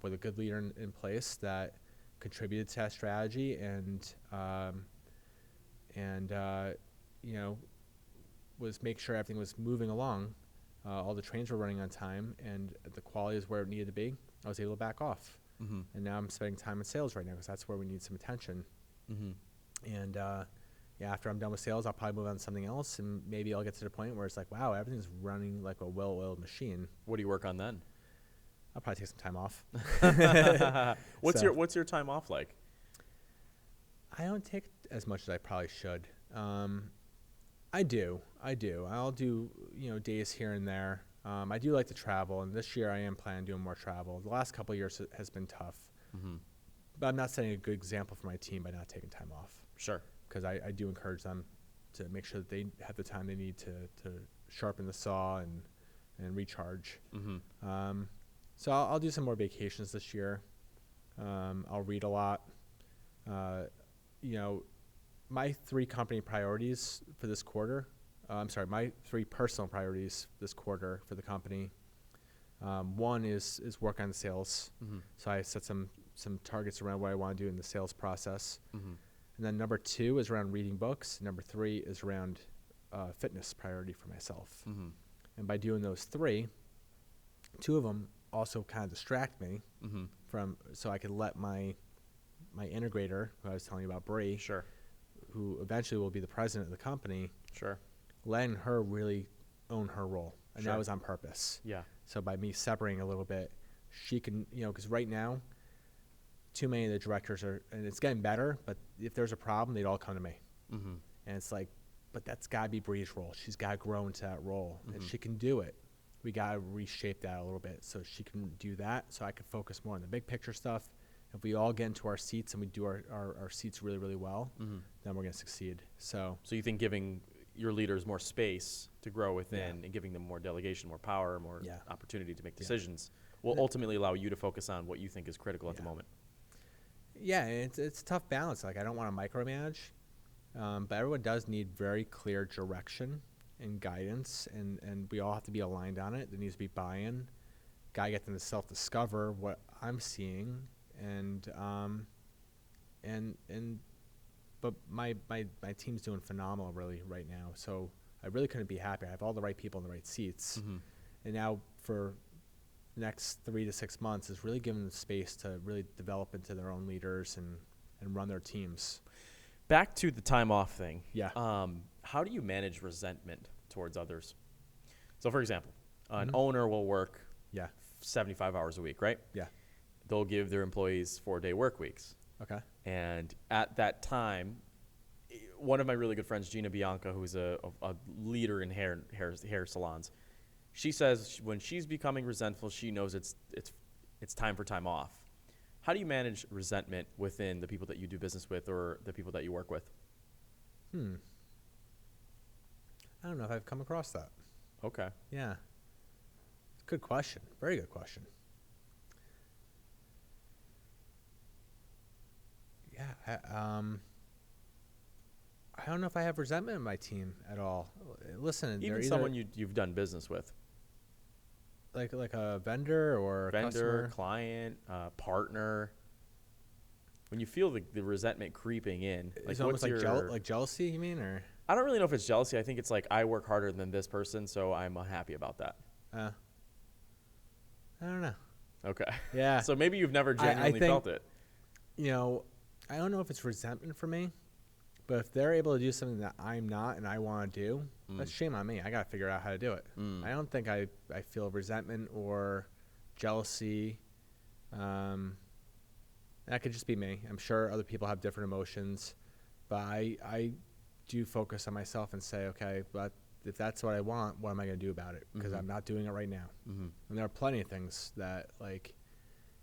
with a good leader in place that contributed to that strategy and was make sure everything was moving along. All the trains were running on time, and the quality is where it needed to be. I was able to back off. And now I'm spending time in sales right now because that's where we need some attention. And after I'm done with sales, I'll probably move on to something else, and maybe I'll get to the point where it's like, wow, everything's running like a well-oiled machine. What do you work on then? I'll probably take some time off. What's your time off like? I don't take as much as I probably should. I do. I'll do, days here and there. I do like to travel, and this year I am planning on doing more travel. The last couple of years has been tough, but I'm not setting a good example for my team by not taking time off. Sure. Because I do encourage them to make sure that they have the time they need to sharpen the saw and recharge. So I'll do some more vacations this year. I'll read a lot. My 3 company priorities for this quarter, my 3 personal priorities this quarter for the company. One is work on the sales. So I set some targets around what I want to do in the sales process. And then number 2 is around reading books. Number 3 is around fitness priority for myself. And by doing those 3, 2 of them also kind of distract me so I could let my integrator, who I was telling you about, Bree, Sure. who eventually will be the president of the company, Sure. letting her really own her role. And Sure. that was on purpose. Yeah. So by me separating a little bit, she can, because right now, too many of the directors are, and it's getting better, but if there's a problem, they'd all come to me. And it's like, but that's got to be Bree's role. She's got to grow into that role, and she can do it. We got to reshape that a little bit so she can do that, so I can focus more on the big picture stuff. If we all get into our seats and we do our seats really, really well, then we're going to succeed. So you think giving your leaders more space to grow within and giving them more delegation, more power, more opportunity to make decisions will ultimately allow you to focus on what you think is critical at the moment. Yeah, and it's a tough balance. Like, I don't want to micromanage, but everyone does need very clear direction and guidance, and we all have to be aligned on it. There needs to be buy-in. Got to get them to self-discover what I'm seeing, but my team's doing phenomenal really right now. So I really couldn't be happier. I have all the right people in the right seats, and now for the next 3 to 6 months is really giving them space to really develop into their own leaders and run their teams. Back to the time off thing. Yeah. How do you manage resentment towards others? So, for example, an owner will work 75 hours a week, right? Yeah. They'll give their employees 4-day work weeks. Okay. And at that time, one of my really good friends, Gina Bianca, who's a leader in hair salons, she says when she's becoming resentful, she knows it's time for time off. How do you manage resentment within the people that you do business with or the people that you work with? I don't know if I've come across that. Okay. Yeah. Good question. Very good question. Yeah. I don't know if I have resentment in my team at all. Listen, Even someone you've done business with. Like a vendor or a customer? Client, partner. When you feel the resentment creeping in, It's almost like jealousy, you mean, or? I don't really know if it's jealousy. I think it's like I work harder than this person, so I'm unhappy about that. I don't know. Okay. Yeah. So maybe you've never genuinely felt it. I don't know if it's resentment for me, but if they're able to do something that I'm not and I want to do, that's shame on me. I got to figure out how to do it. I don't think I feel resentment or jealousy. And that could just be me. I'm sure other people have different emotions, but I do focus on myself and say, okay, but if that's what I want, what am I going to do about it? Because I'm not doing it right now. And there are plenty of things that, like,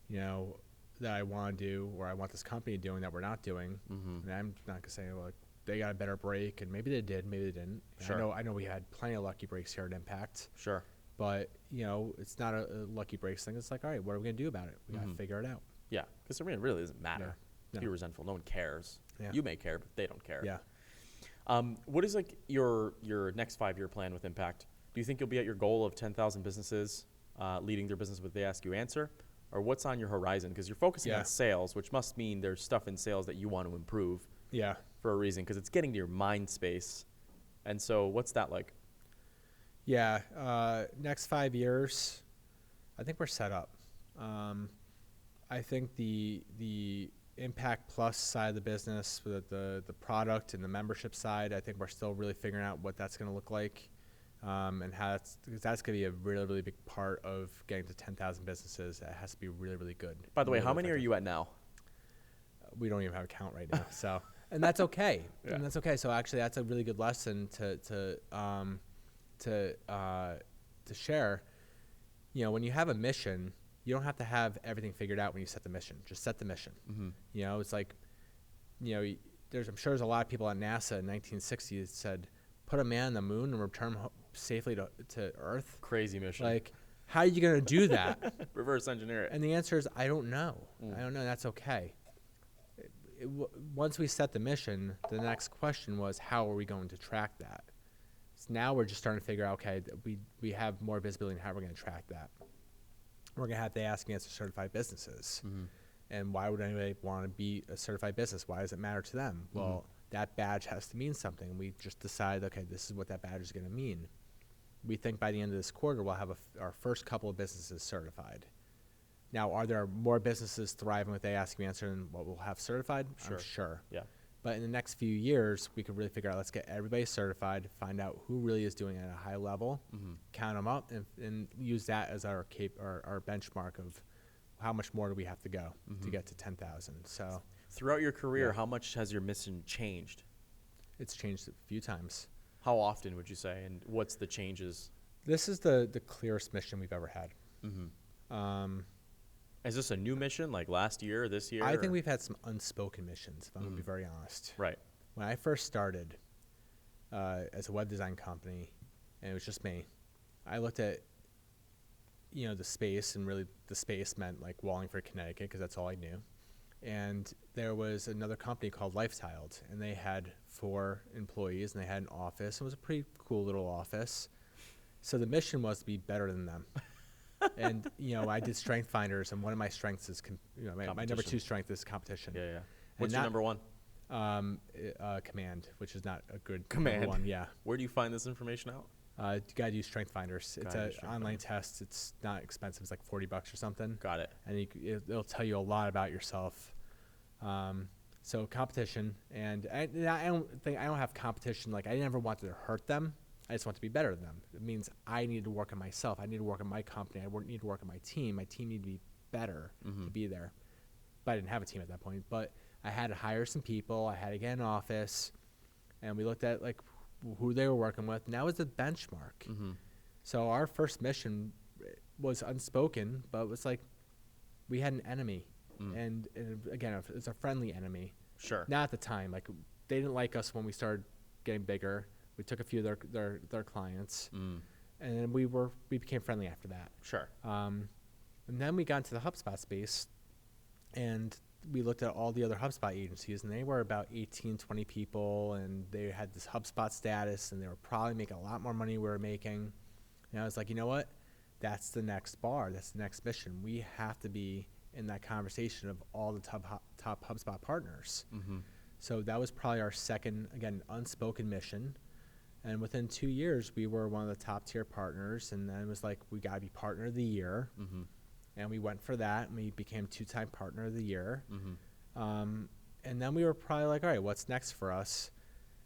you know, that I want to do, or I want this company doing that we're not doing. And I'm not going to say, well, they got a better break, and maybe they did, maybe they didn't. Sure. I know we had plenty of lucky breaks here at Impact. Sure. But, you know, it's not a lucky breaks thing. It's like, all right, what are we going to do about it? We got to figure it out. Yeah, because it really doesn't matter. Yeah. Be resentful. No one cares. Yeah. You may care, but they don't care. Yeah. What is like your next 5-year plan with Impact? Do you think you'll be at your goal of 10,000 businesses leading their business with They Ask You Answer? Or what's on your horizon? Because you're focusing on sales, which must mean there's stuff in sales that you want to improve for a reason, because it's getting to your mind space. And so what's that like? Yeah. Next 5 years, I think we're set up. I think the Impact Plus side of the business, the product and the membership side, I think we're still really figuring out what that's going to look like, and how that's going to be a really, really big part of getting to 10,000 businesses. It has to be really, really good. By the way, how many are you at now? We don't even have a count right now. So, and that's okay. And that's okay. So actually, that's a really good lesson to share. You know, when you have a mission, you don't have to have everything figured out when you set the mission. Just set the mission. You know, it's like, you know, I'm sure there's a lot of people at NASA in 1960 that said, put a man on the moon and return safely to Earth. Crazy mission. Like, how are you going to do that? Reverse engineer it. And the answer is, I don't know. I don't know. That's okay. Once we set the mission, the next question was, how are we going to track that? So now we're just starting to figure out, okay, we have more visibility in how we're going to track that. We're going to have to ask answer certified businesses. And why would anybody want to be a certified business? Why does it matter to them? Well, that badge has to mean something. We just decide, okay, this is what that badge is going to mean. We think by the end of this quarter, we'll have our first couple of businesses certified. Now, are there more businesses thriving with They Ask You Answer than what we'll have certified? Sure. I'm sure. Yeah. But in the next few years, we could really figure out, let's get everybody certified, find out who really is doing it at a high level, count them up, and use that as our benchmark of how much more do we have to go to get to 10,000. So throughout your career, how much has your mission changed? It's changed a few times. How often would you say, and what's the changes? This is the clearest mission we've ever had. Is this a new mission, like last year, this year? I think we've had some unspoken missions, if I'm going to be very honest. Right. When I first started as a web design company, and it was just me, I looked at, you know, the space, and really the space meant like Wallingford, Connecticut, because that's all I knew. And there was another company called Lifetiled, and they had 4 employees, and they had an office. It was a pretty cool little office. So the mission was to be better than them. And, you know, I did strength finders, and one of my strengths is, my number 2 strength is competition. Yeah. What's your number 1? Command, which is not a good Command. number 1. Yeah. Where do you find this information out? You gotta use strength finders. It's an online test. It's not expensive. It's like $40 or something. Got it. And it'll tell you a lot about yourself. So competition, and I don't have competition. Like, I never wanted to hurt them. I just want to be better than them. It means I need to work on myself. I need to work on my company. I need to work on my team. My team need to be better to be there. But I didn't have a team at that point. But I had to hire some people. I had to get an office, and we looked at like who they were working with, and that was the benchmark. So our first mission was unspoken, but it was like we had an enemy, and again, it's a friendly enemy. Sure. Not at the time. Like, they didn't like us when we started getting bigger. We took a few of their clients, and then we became friendly after that. Sure. And then we got into the HubSpot space, and we looked at all the other HubSpot agencies, and they were about 18, 20 people, and they had this HubSpot status, and they were probably making a lot more money than we were making. And I was like, you know what? That's the next bar. That's the next mission. We have to be in that conversation of all the top HubSpot partners. So that was probably our second, again, unspoken mission. And within 2 years, we were one of the top tier partners. And then it was like, we got to be partner of the year. And we went for that, and we became 2-time partner of the year. And then we were probably like, all right, what's next for us?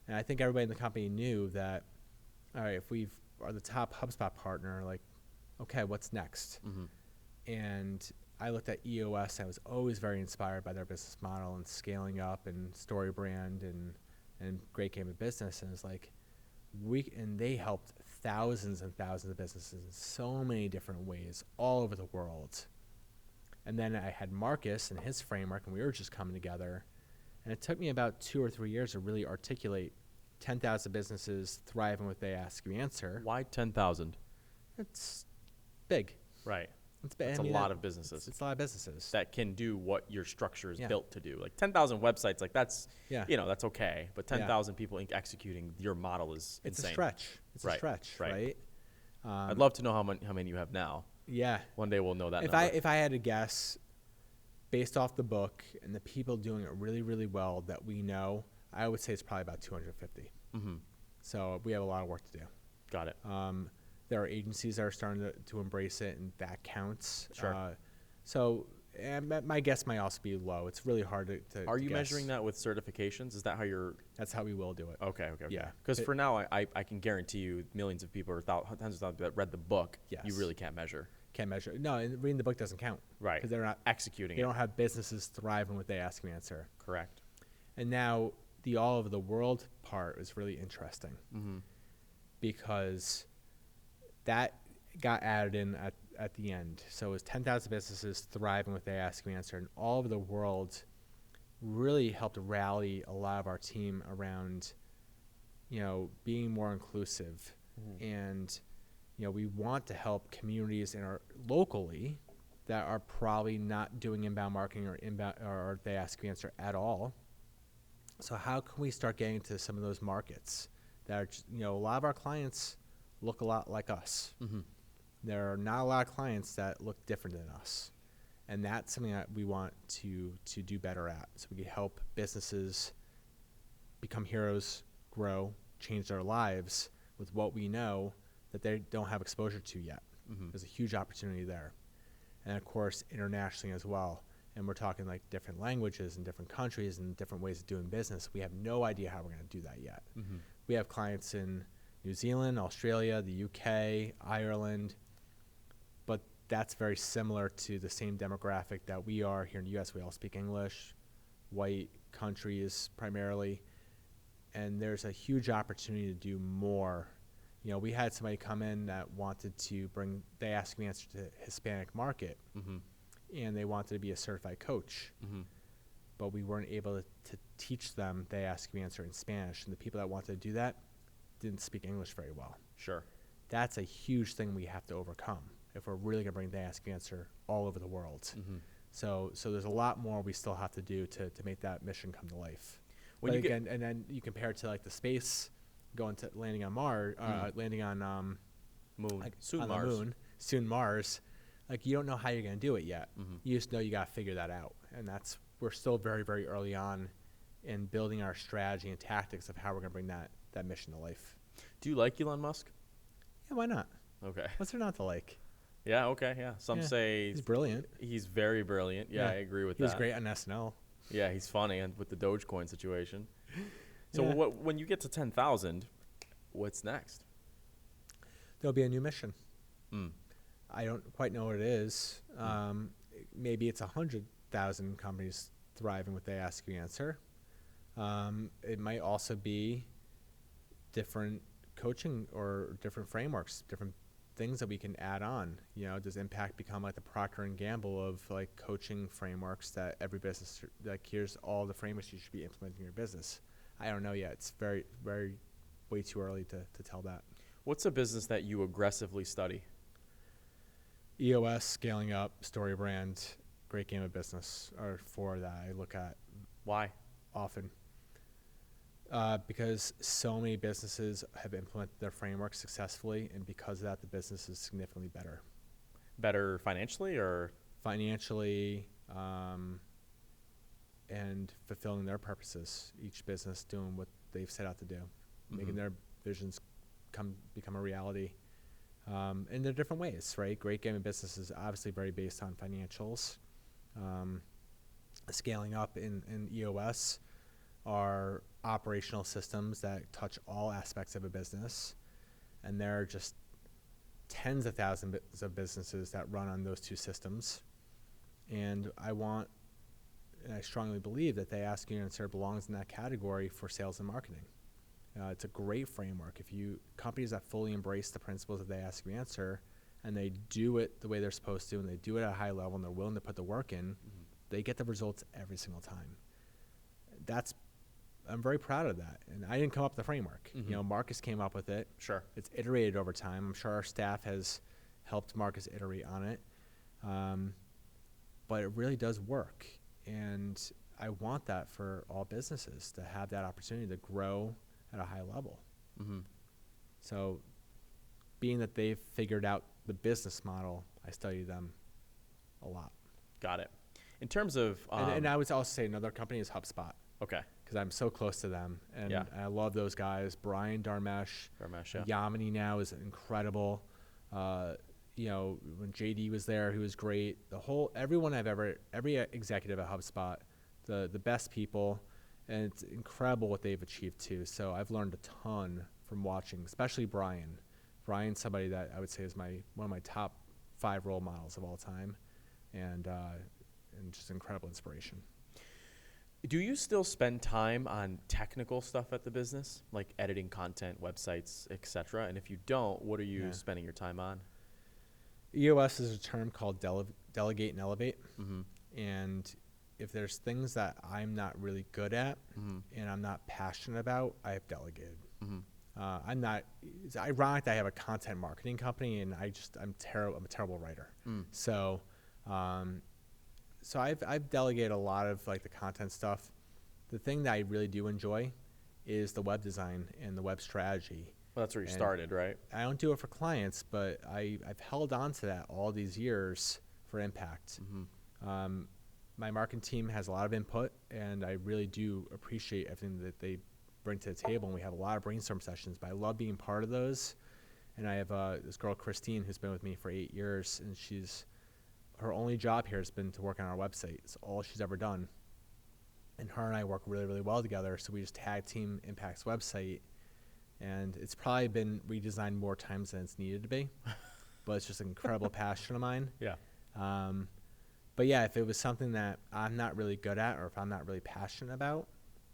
And I think everybody in the company knew that, all right, if we are the top HubSpot partner, like, okay, what's next? And I looked at EOS. I was always very inspired by their business model and scaling up and story brand and great game of business. And it's like, and they helped thousands and thousands of businesses in so many different ways all over the world. And then I had Marcus and his framework, and we were just coming together. And it took me about 2 or 3 years to really articulate 10,000 businesses thriving with They Ask You Answer. Why 10,000? It's big. Right. It's big. It's a lot of businesses. It's a lot of businesses. That can do what your structure is built to do. Like 10,000 websites, like that's, that's okay. But 10,000 people executing your model is it's insane. a stretch. It's a stretch, right? I'd love to know how many you have now. Yeah. One day we'll know that number. If I had to guess, based off the book and the people doing it really, really well that we know, I would say it's probably about 250. Mm-hmm. So we have a lot of work to do. Got it. There are agencies that are starting to embrace it, and that counts. Sure. And my guess might also be low. It's really hard to Are you guess. measuring that with certifications? Is that how you're? That's how we will do it. Okay. Yeah. Because for now, I can guarantee you millions of people or tens of thousands that read the book, you really can't measure. Can't measure. No, and reading the book doesn't count. Right. Because they're not executing They don't have businesses thriving with They Ask Me Answer. Correct. And now the all over the world part is really interesting. Mm-hmm. Because that got added in at the end. So it was 10,000 businesses thriving with They Ask Me Answer, and all over the world really helped rally a lot of our team around, being more inclusive. Mm-hmm. And, we want to help communities locally that are probably not doing inbound marketing or They Ask Me Answer at all. So how can we start getting to some of those markets that are, a lot of our clients look a lot like us. Mm-hmm. There are not a lot of clients that look different than us. And that's something that we want to do better at. So we can help businesses become heroes, grow, change their lives with what we know that they don't have exposure to yet. Mm-hmm. There's a huge opportunity there. And of course, internationally as well. And we're talking like different languages and different countries and different ways of doing business. We have no idea how we're going to do that yet. Mm-hmm. We have clients in New Zealand, Australia, the UK, Ireland, but that's very similar to the same demographic that we are here in the U.S. We all speak English, white countries primarily, and there's a huge opportunity to do more. We had somebody come in that wanted to bring They Ask Me Answer to the Hispanic market, mm-hmm. and they wanted to be a certified coach, mm-hmm. but we weren't able to teach them They Ask Me Answer in Spanish, and the people that wanted to do that didn't speak English very well. Sure. That's a huge thing we have to overcome if we're really going to bring They Ask Me Answer all over the world. Mm-hmm. So there's a lot more we still have to do to make that mission come to life. And then you compare it to like the space, landing on Mars, landing on Moon. Like soon on Mars. The moon, soon Mars. Like you don't know how you're going to do it yet. Mm-hmm. You just know you got to figure that out. And we're still very, very early on in building our strategy and tactics of how we're going to bring that mission to life. Do you like Elon Musk? Yeah, why not? Okay. What's there not to like? Yeah, okay, yeah. Some say he's brilliant. He's very brilliant. Yeah, I agree with that. He was great on SNL. Yeah, he's funny, and with the Dogecoin situation. So when you get to 10,000, what's next? There'll be a new mission. I don't quite know what it is. Maybe it's 100,000 companies thriving with They Ask You Answer. It might also be different coaching or different frameworks, different things that we can add on. Does Impact become like the Procter & Gamble of like coaching frameworks that every business, like here's all the frameworks you should be implementing in your business? I don't know yet. It's very, very way too early to tell that. What's a business that you aggressively study? EOS, scaling up, story brand, great game of business are four that I look at. Why? Often. Because so many businesses have implemented their framework successfully, and because of that, the business is significantly better. Better financially or? Financially, and fulfilling their purposes. Each business doing what they've set out to do, mm-hmm. making their visions become a reality. And there are different ways, right? Great game of business is obviously very based on financials. Scaling up in EOS are operational systems that touch all aspects of a business. And there are just tens of thousands of businesses that run on those two systems. And I strongly believe that the Ask Your Answer belongs in that category for sales and marketing. It's a great framework. Companies that fully embrace the principles of the Ask Your Answer, and they do it the way they're supposed to, and they do it at a high level, and they're willing to put the work in, they get the results every single time. I'm very proud of that. And I didn't come up with the framework. Marcus came up with it. Sure. It's iterated over time. I'm sure our staff has helped Marcus iterate on it. But it really does work. And I want that for all businesses, to have that opportunity to grow at a high level. So being that they've figured out the business model, I study them a lot. Got it. In terms of... and I would also say another company is HubSpot. Okay. Because I'm so close to them. And I love those guys. Brian Darmesh. Yamini now is incredible. When JD was there, he was great. Every executive at HubSpot, the best people, and it's incredible what they've achieved too. So I've learned a ton from watching, especially Brian. Brian's somebody that I would say is one of my top 5 role models of all time, and just incredible inspiration. Do you still spend time on technical stuff at the business, like editing content, websites, etc.? And if you don't, what are you spending your time on? EOS is a term called delegate and elevate. And if there's things that I'm not really good at and I'm not passionate about, I have delegated. It's ironic that I have a content marketing company and I'm a terrible writer. So I've delegated a lot of like the content stuff. The thing that I really do enjoy is the web design and the web strategy. Well, that's where you started, right? I don't do it for clients, but I've held on to that all these years for impact. My marketing team has a lot of input, and I really do appreciate everything that they bring to the table, and we have a lot of brainstorm sessions, but I love being part of those. And I have this girl, Christine, who's been with me for 8 years, and her only job here has been to work on our website. It's all she's ever done. And her and I work really, really well together, so we just tag team Impact's website. And it's probably been redesigned more times than it's needed to be, but it's just an incredible passion of mine. Yeah. But yeah, if it was something that I'm not really good at or if I'm not really passionate about,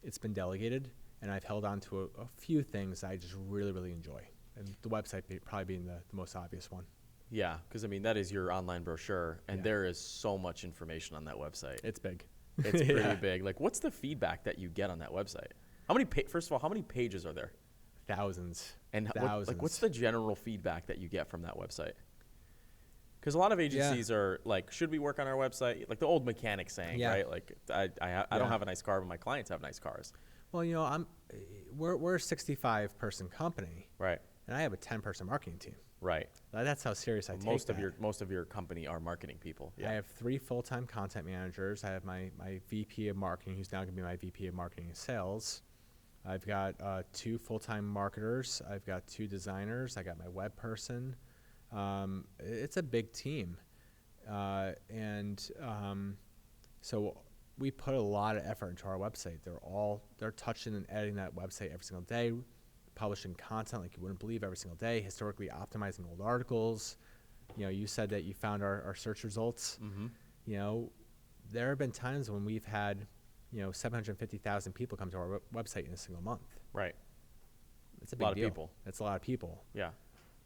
it's been delegated, and I've held on to a few things I just really, really enjoy. And the website probably being the most obvious one. Yeah, because that is your online brochure, and there is so much information on that website. It's big. It's pretty big. Like, what's the feedback that you get on that website? First of all, how many pages are there? Thousands. And what's the general feedback that you get from that website? Because a lot of agencies are like, should we work on our website? Like the old mechanic saying, right? Like, I don't have a nice car, but my clients have nice cars. Well, we're a 65-person company, right? And I have a 10-person marketing team, right? That's how serious I take that. Most of your company are marketing people. Yeah. I have 3 full-time content managers. I have my VP of marketing, who's now going to be my VP of marketing and sales. I've got 2 full-time marketers. I've got 2 designers. I got my web person. It's a big team. So we put a lot of effort into our website. They're touching and editing that website every single day, publishing content like you wouldn't believe every single day, historically optimizing old articles. You said that you found our search results. There have been times when we've had 750,000 people come to our website in a single month. Right. It's a big deal. People. It's a lot of people. Yeah.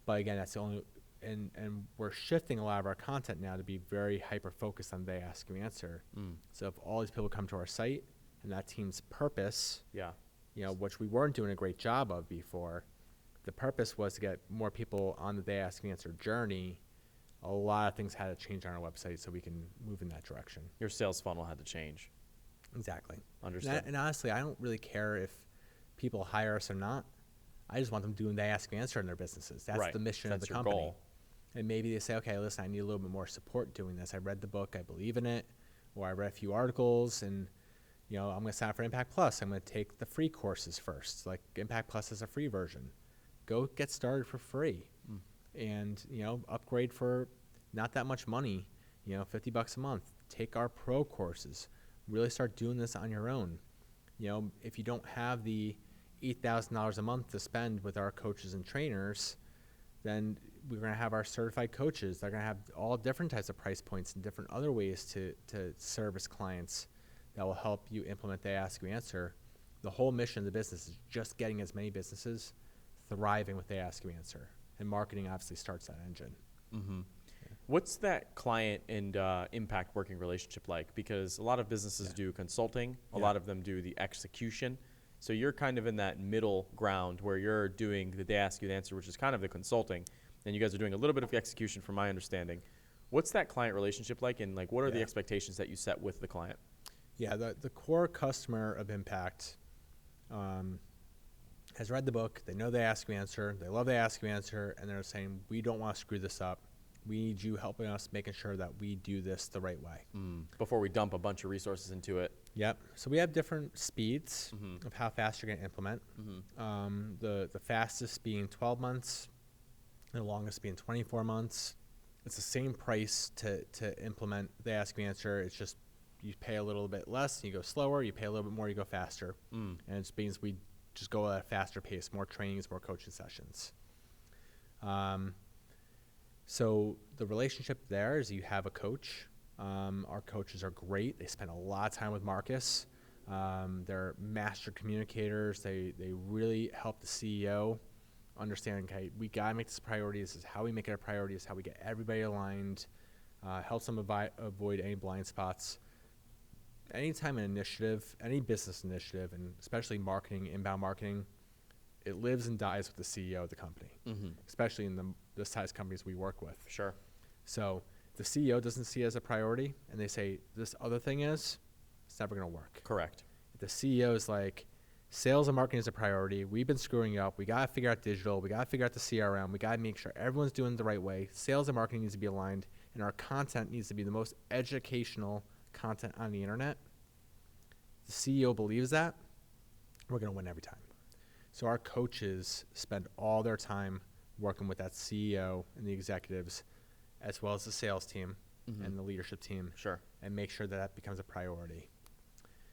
But again, that's the only, and we're shifting a lot of our content now to be very hyper-focused on they ask, you answer. So if all these people come to our site and that team's purpose, which we weren't doing a great job of before, the purpose was to get more people on the they ask, you answer journey. A lot of things had to change on our website so we can move in that direction. Your sales funnel had to change. Exactly. Understood. And honestly, I don't really care if people hire us or not. I just want them doing they ask, answer in their businesses. That's the mission of the company. Goal. And maybe they say, okay, listen, I need a little bit more support doing this. I read the book, I believe in it, or I read a few articles, and I'm going to sign up for Impact Plus. I'm going to take the free courses first. Like Impact Plus is a free version. Go get started for free, and upgrade for not that much money. $50 a month. Take our pro courses. Really start doing this on your own. If you don't have the $8,000 a month to spend with our coaches and trainers, then we're going to have our certified coaches. They're going to have all different types of price points and different other ways to service clients that will help you implement the Ask You Answer. The whole mission of the business is just getting as many businesses thriving with the Ask You Answer. And marketing obviously starts that engine. Mm-hmm. What's that client and impact working relationship like? Because a lot of businesses do consulting. A lot of them do the execution. So you're kind of in that middle ground where you're doing the They Ask You the Answer, which is kind of the consulting, and you guys are doing a little bit of execution from my understanding. What's that client relationship like, and like what are the expectations that you set with the client? Yeah, the core customer of Impact has read the book. They know They Ask You Answer. They love They Ask You Answer, and they're saying, we don't want to screw this up. We need you helping us, making sure that we do this the right way. Before we dump a bunch of resources into it. Yep. So we have different speeds of how fast you're going to implement. The fastest being 12 months, the longest being 24 months. It's the same price to implement the Ask Me Answer. It's just you pay a little bit less, you go slower. You pay a little bit more, you go faster. And it means we just go at a faster pace, more trainings, more coaching sessions. So the relationship there is you have a coach. Our coaches are great. They spend a lot of time with Marcus. They're master communicators. They really help the CEO understand, okay, we got to make this a priority. This is how we make it a priority. This is how we get everybody aligned. Helps them avoid any blind spots. Anytime an initiative, any business initiative, and especially marketing, inbound marketing, it lives and dies with the CEO of the company, especially in the size companies we work with. Sure. So if the CEO doesn't see it as a priority and they say this other thing is, it's never going to work. Correct. If the CEO is like, sales and marketing is a priority, we've been screwing up, we got to figure out digital, we got to figure out the CRM, we got to make sure everyone's doing it the right way, sales and marketing needs to be aligned, and our content needs to be the most educational content on the internet. The CEO believes that, we're going to win every time. So our coaches spend all their time working with that CEO and the executives, as well as the sales team and the leadership team. Sure. And make sure that that becomes a priority.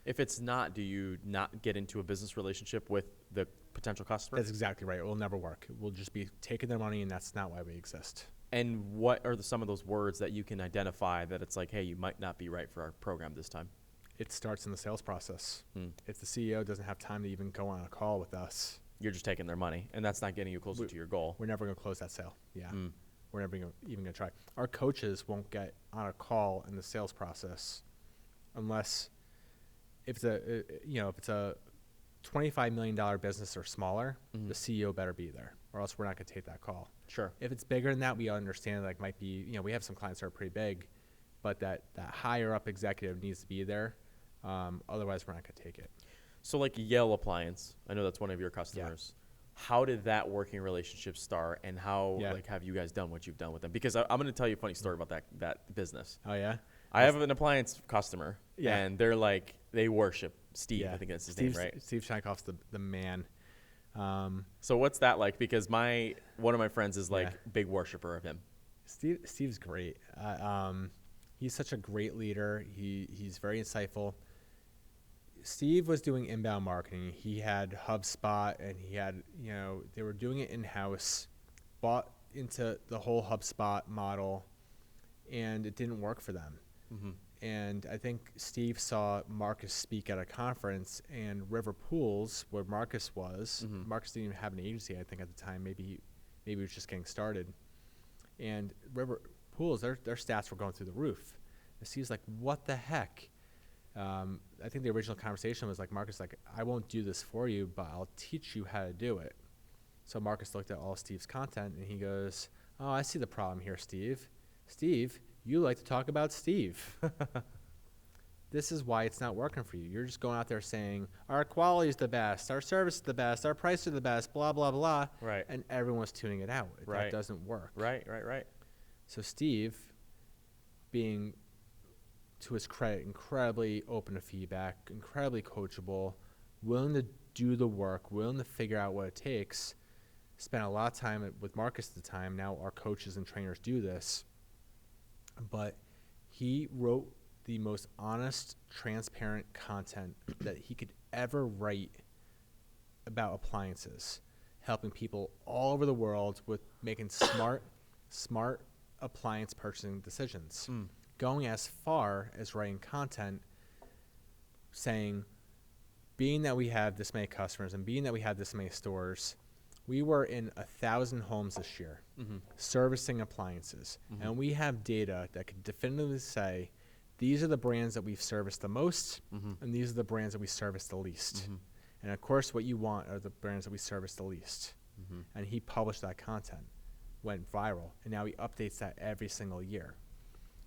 If it's not, do you not get into a business relationship with the potential customer? That's exactly right. It will never work. We'll just be taking their money, and that's not why we exist. And what are some of those words that you can identify that it's like, hey, you might not be right for our program this time? It starts in the sales process. If the CEO doesn't have time to even go on a call with us, you're just taking their money, and that's not getting you closer to your goal. We're never going to close that sale. Yeah. We're never even going to try. Our coaches won't get on a call in the sales process unless if it's a $25 million business or smaller, the CEO better be there, or else we're not going to take that call. Sure. If it's bigger than that, we understand like might be, we have some clients that are pretty big, but that higher up executive needs to be there. Otherwise, we're not going to take it. So like Yale Appliance, I know that's one of your customers. Yeah. How did that working relationship start, and how have you guys done what you've done with them? Because I'm going to tell you a funny story about that business. Oh, yeah? I have an appliance customer, and they're like, they worship Steve. I think that's his name, right? Steve Scheinkoff's the man. So what's that like? Because one of my friends is like big worshiper of him. Steve's great. He's such a great leader. He's very insightful. Steve was doing inbound marketing. He had HubSpot, and he had, they were doing it in-house, bought into the whole HubSpot model, and it didn't work for them. And I think Steve saw Marcus speak at a conference, and River Pools, where Marcus was, Marcus didn't even have an agency, I think, at the time. Maybe he was just getting started. And River Pools, their stats were going through the roof. And Steve's like, what the heck? I think the original conversation was like, Marcus, like, I won't do this for you, but I'll teach you how to do it. So Marcus looked at all Steve's content, and he goes, oh, I see the problem here, Steve. Steve, you like to talk about Steve. This is why it's not working for you. You're just going out there saying, our quality is the best, our service is the best, our price is the best, blah, blah, blah. Right. And everyone's tuning it out. That doesn't work. Right. So Steve, being, to his credit, incredibly open to feedback, incredibly coachable, willing to do the work, willing to figure out what it takes, spent a lot of time with Marcus at the time. Now our coaches and trainers do this. But he wrote the most honest, transparent content that he could ever write about appliances, helping people all over the world with making smart, smart appliance purchasing decisions, going as far as writing content saying, being that we have this many customers and being that we have this many stores, we were in 1,000 homes this year servicing appliances. And we have data that could definitively say, these are the brands that we've serviced the most, and these are the brands that we service the least. And of course, what you want are the brands that we service the least. And he published that content, went viral, and now he updates that every single year.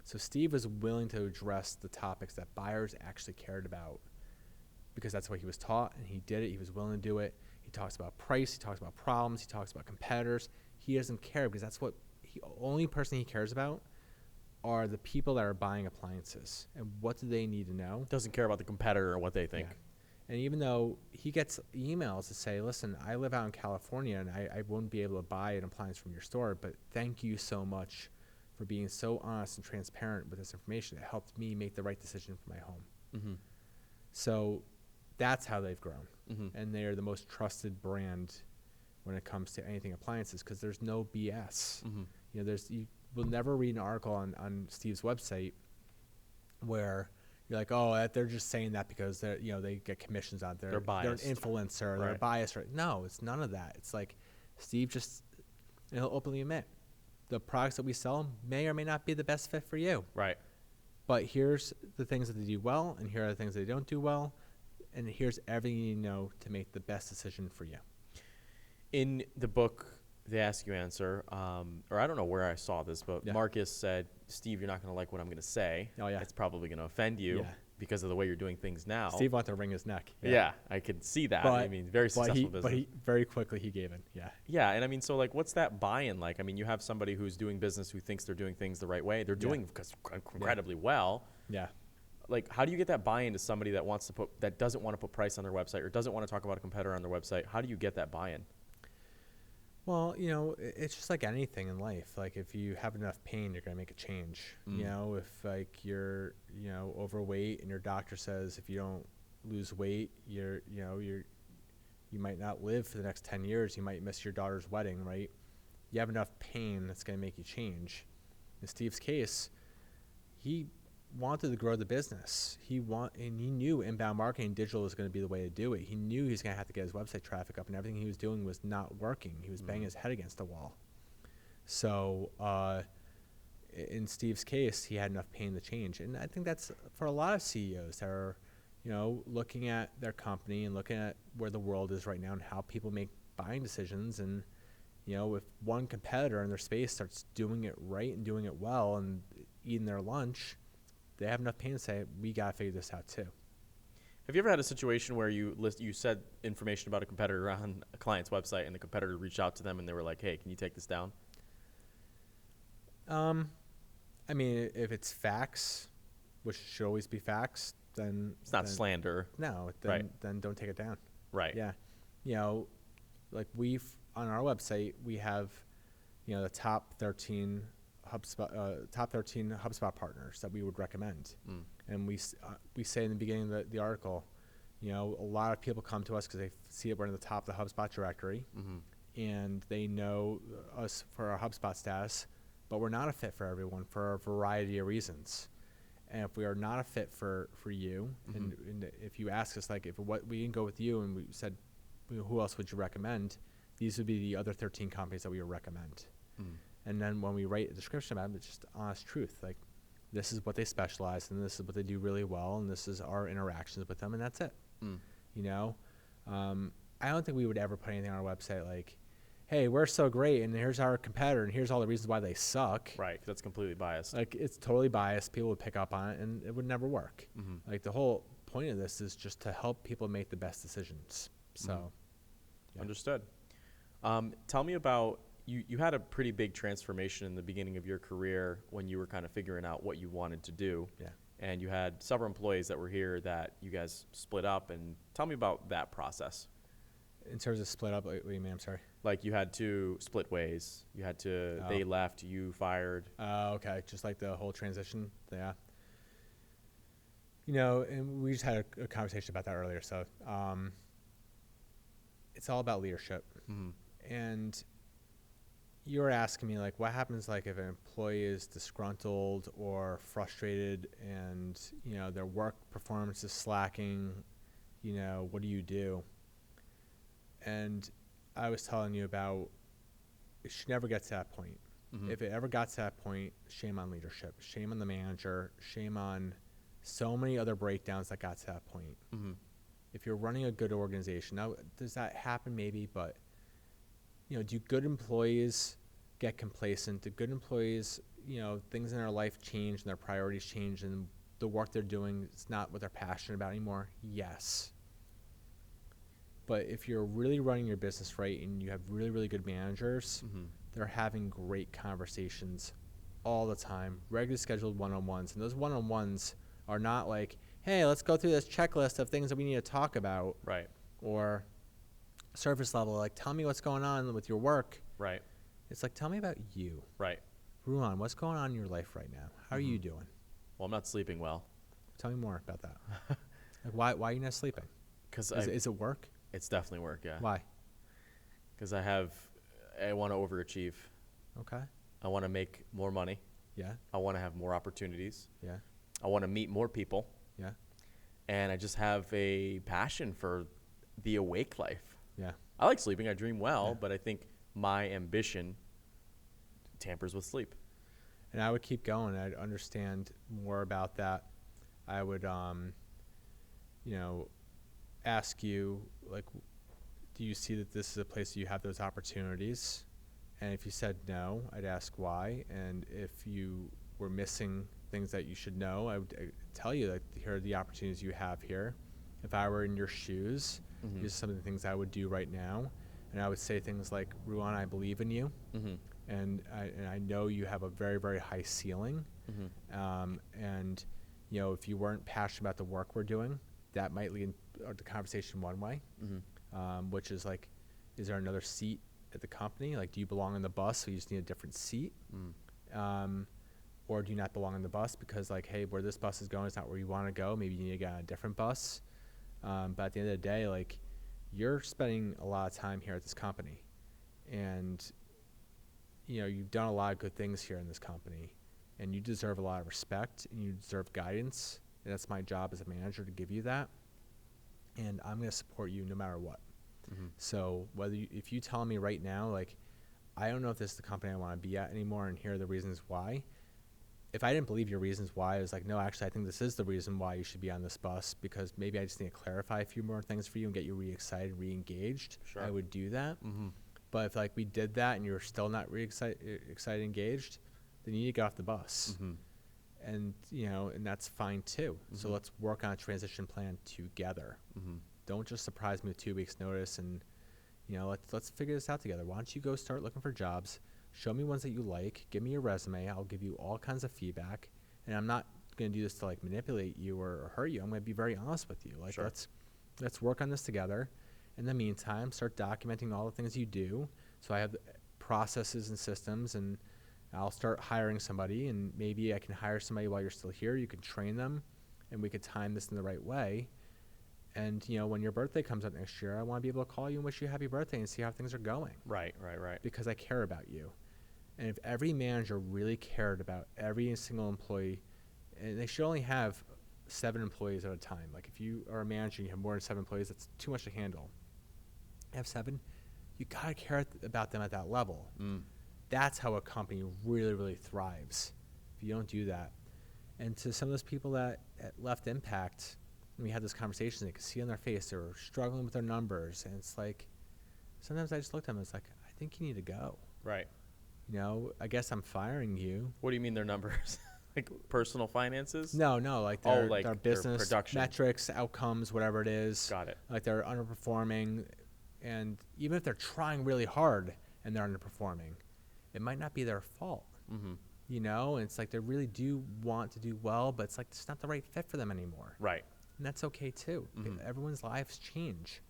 So Steve was willing to address the topics that buyers actually cared about because that's what he was taught, and he did it. He was willing to do it. He talks about price. He talks about problems. He talks about competitors. He doesn't care because that's what only person he cares about are the people that are buying appliances. And what do they need to know? Doesn't care about the competitor or what they think. Yeah. And even though he gets emails to say, listen, I live out in California and I won't be able to buy an appliance from your store, but thank you so much for being so honest and transparent with this information. It helped me make the right decision for my home. So that's how they've grown. And they're the most trusted brand when it comes to anything appliances because there's no BS. You know, you will never read an article on Steve's website where you're like, oh, they're just saying that because they're, you know, they get commissions out there. They're biased. They're an influencer. They're biased. Right? No, it's none of that. It's like Steve just, he'll openly admit, the products that we sell may or may not be the best fit for you. Right. But here's the things that they do well, and here are the things they don't do well, and here's everything you know to make the best decision for you. In the book, They Ask You Answer, or I don't know where I saw this, but Marcus said, Steve, you're not going to like what I'm going to say. Oh, yeah. It's probably going to offend you because of the way you're doing things now. Steve wanted to wring his neck. Yeah, I could see that. I mean, very successful business. But very quickly he gave in. Yeah. Yeah, and I mean, so like, what's that buy-in like? I mean, you have somebody who's doing business who thinks they're doing things the right way. They're doing incredibly well. Yeah. Like, how do you get that buy-in to somebody that doesn't want to put price on their website or doesn't want to talk about a competitor on their website? How do you get that buy-in? Well, you know, it's just like anything in life. Like if you have enough pain, you're going to make a change. You know, if like you're, you know, overweight and your doctor says if you don't lose weight, you might not live for the next 10 years. You might miss your daughter's wedding, right? You have enough pain that's going to make you change. In Steve's case, he wanted to grow the business. And he knew inbound marketing digital was going to be the way to do it. He knew he was going to have to get his website traffic up, and everything he was doing was not working. He was banging his head against the wall. So in Steve's case, he had enough pain to change. And I think that's for a lot of CEOs that are, you know, looking at their company and looking at where the world is right now and how people make buying decisions. And, you know, if one competitor in their space starts doing it right and doing it well and eating their lunch, they have enough pain to say, we got to figure this out too. Have you ever had a situation where you said information about a competitor on a client's website and the competitor reached out to them and they were like, hey, can you take this down? I mean, if it's facts, which should always be facts, then it's not slander. No, then don't take it down. Right. Yeah. You know, like on our website, we have, you know, the top 13 HubSpot partners that we would recommend. And we say in the beginning of the article, you know, a lot of people come to us because they see that we're in the top of the HubSpot directory, and they know us for our HubSpot status, but we're not a fit for everyone for a variety of reasons. And if we are not a fit for you, and if you ask us, like, we didn't go with you and we said, who else would you recommend? These would be the other 13 companies that we would recommend. And then when we write a description about them, it's just honest truth. Like, this is what they specialize in, this is what they do really well, and this is our interactions with them, and that's it. You know? I don't think we would ever put anything on our website like, hey, we're so great, and here's our competitor, and here's all the reasons why they suck. Right, that's completely biased. Like, it's totally biased. People would pick up on it, and it would never work. Like, the whole point of this is just to help people make the best decisions. So, Understood. Tell me about... You had a pretty big transformation in the beginning of your career when you were kind of figuring out what you wanted to do. Yeah. And you had several employees that were here that you guys split up. And tell me about that process. In terms of split up, what do you mean? I'm sorry. Like you had to split ways. You had to, they left, you fired. Okay. Just like the whole transition. Yeah. You know, and we just had a conversation about that earlier. So it's all about leadership. And you were asking me like, what happens like if an employee is disgruntled or frustrated and, you know, their work performance is slacking, you know, what do you do? And I was telling you about, it should never get to that point. Mm-hmm. If it ever got to that point, shame on leadership, shame on the manager, shame on so many other breakdowns that got to that point. Mm-hmm. If you're running a good organization, now, does that happen? Maybe, but, you know, do good employees get complacent? Do good employees, you know, things in their life change and their priorities change and the work they're doing is not what they're passionate about anymore? Yes. But if you're really running your business right and you have really, really good managers, Mm-hmm. they're having great conversations all the time, regularly scheduled one-on-ones. And those one-on-ones are not like, hey, let's go through this checklist of things that we need to talk about. Right. Or surface level, like, tell me what's going on with your work. Right. It's like, tell me about you. Right. Ruan, what's going on in your life right now? How are you doing? Well, I'm not sleeping well. Tell me more about that. Like, why are you not sleeping? Because Is it work? it's definitely work, yeah. Why? Because I want to overachieve. Okay. I want to make more money. Yeah. I want to have more opportunities. Yeah. I want to meet more people. Yeah. And I just have a passion for the awake life. Yeah. I like sleeping. I dream well, Yeah. but I think my ambition tampers with sleep. And I would keep going. I'd understand more about that. I would, you know, ask you, like, do you see that this is a place you have those opportunities? And if you said no, I'd ask why. And if you were missing things that you should know, I would tell you that here are the opportunities you have here. If I were in your shoes, Mm-hmm. these are some of the things I would do right now. And I would say things like, Ruan, I believe in you. Mm-hmm. And I know you have a very, very high ceiling. Mm-hmm. And, you know, if you weren't passionate about the work we're doing, that might lead the conversation one way, Mm-hmm. which is like, is there another seat at the company? Like, do you belong on the bus, so you just need a different seat? Mm. Or do you not belong on the bus because, like, hey, where this bus is going is not where you want to go. Maybe you need to get on a different bus. But at the end of the day, like, you're spending a lot of time here at this company. And, you know, you've done a lot of good things here in this company. And you deserve a lot of respect, and you deserve guidance. And that's my job as a manager, to give you that. And I'm going to support you no matter what. Mm-hmm. So if you tell me right now, like, I don't know if this is the company I want to be at anymore, and here are the reasons why. If I didn't believe your reasons why, I was like, no, actually, I think this is the reason why you should be on this bus, because maybe I just need to clarify a few more things for you and get you re-excited, re-engaged. Sure. I would do that. Mm-hmm. But if, like, we did that and you're still not excited, engaged, then you need to get off the bus. Mm-hmm. And, you know, and that's fine too. Mm-hmm. So let's work on a transition plan together. Mm-hmm. Don't just surprise me with 2 weeks notice, and, you know, let's figure this out together. Why don't you go start looking for jobs? Show me ones that you like. Give me your resume. I'll give you all kinds of feedback. And I'm not going to do this to, like, manipulate you or hurt you. I'm going to be very honest with you. Like, Sure. let's work on this together. In the meantime, start documenting all the things you do. So I have processes and systems, and I'll start hiring somebody, and maybe I can hire somebody while you're still here. You can train them, and we could time this in the right way. And, you know, when your birthday comes up next year, I want to be able to call you and wish you a happy birthday and see how things are going. Right. Because I care about you. And if every manager really cared about every single employee, and they should only have 7 employees at a time. Like, if you are a manager and you have more than 7 employees, that's too much to handle. Have 7, you got to care about them at that level. Mm. That's how a company really, really thrives, if you don't do that. And to some of those people that left Impact, when we had this conversation, they could see on their face they were struggling with their numbers. And it's like, sometimes I just looked at them and it's like, I think you need to go. Right. You know, I guess I'm firing you. What do you mean their numbers? Like personal finances? No, like Oh, their, like their their business production. metrics, outcomes, whatever it is. Got it. Like, they're underperforming. And even if they're trying really hard and they're underperforming, it might not be their fault. Mm-hmm. You know, and it's like they really do want to do well, but it's like it's not the right fit for them anymore. Right. And that's okay too. Mm-hmm. Everyone's lives change.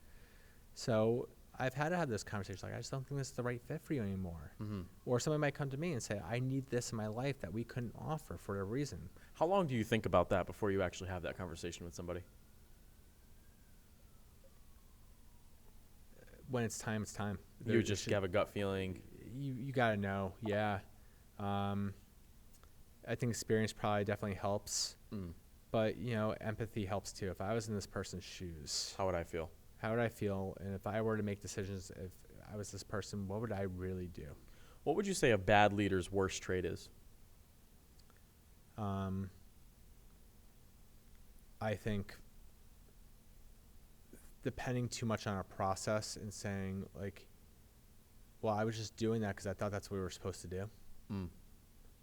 So I've had to have this conversation. Like, I just don't think this is the right fit for you anymore. Mm-hmm. Or somebody might come to me and say, I need this in my life that we couldn't offer for a reason. How long do you think about that before you actually have that conversation with somebody? When it's time, it's time. You just have a gut feeling. you got to know. Yeah. I think experience probably definitely helps. But, empathy helps too. If I was in this person's shoes, How would I feel? how would I feel? And if I were to make decisions, if I was this person, what would I really do? What would you say a bad leader's worst trait is? I think depending too much on a process and saying like, well, I was just doing that because I thought that's what we were supposed to do.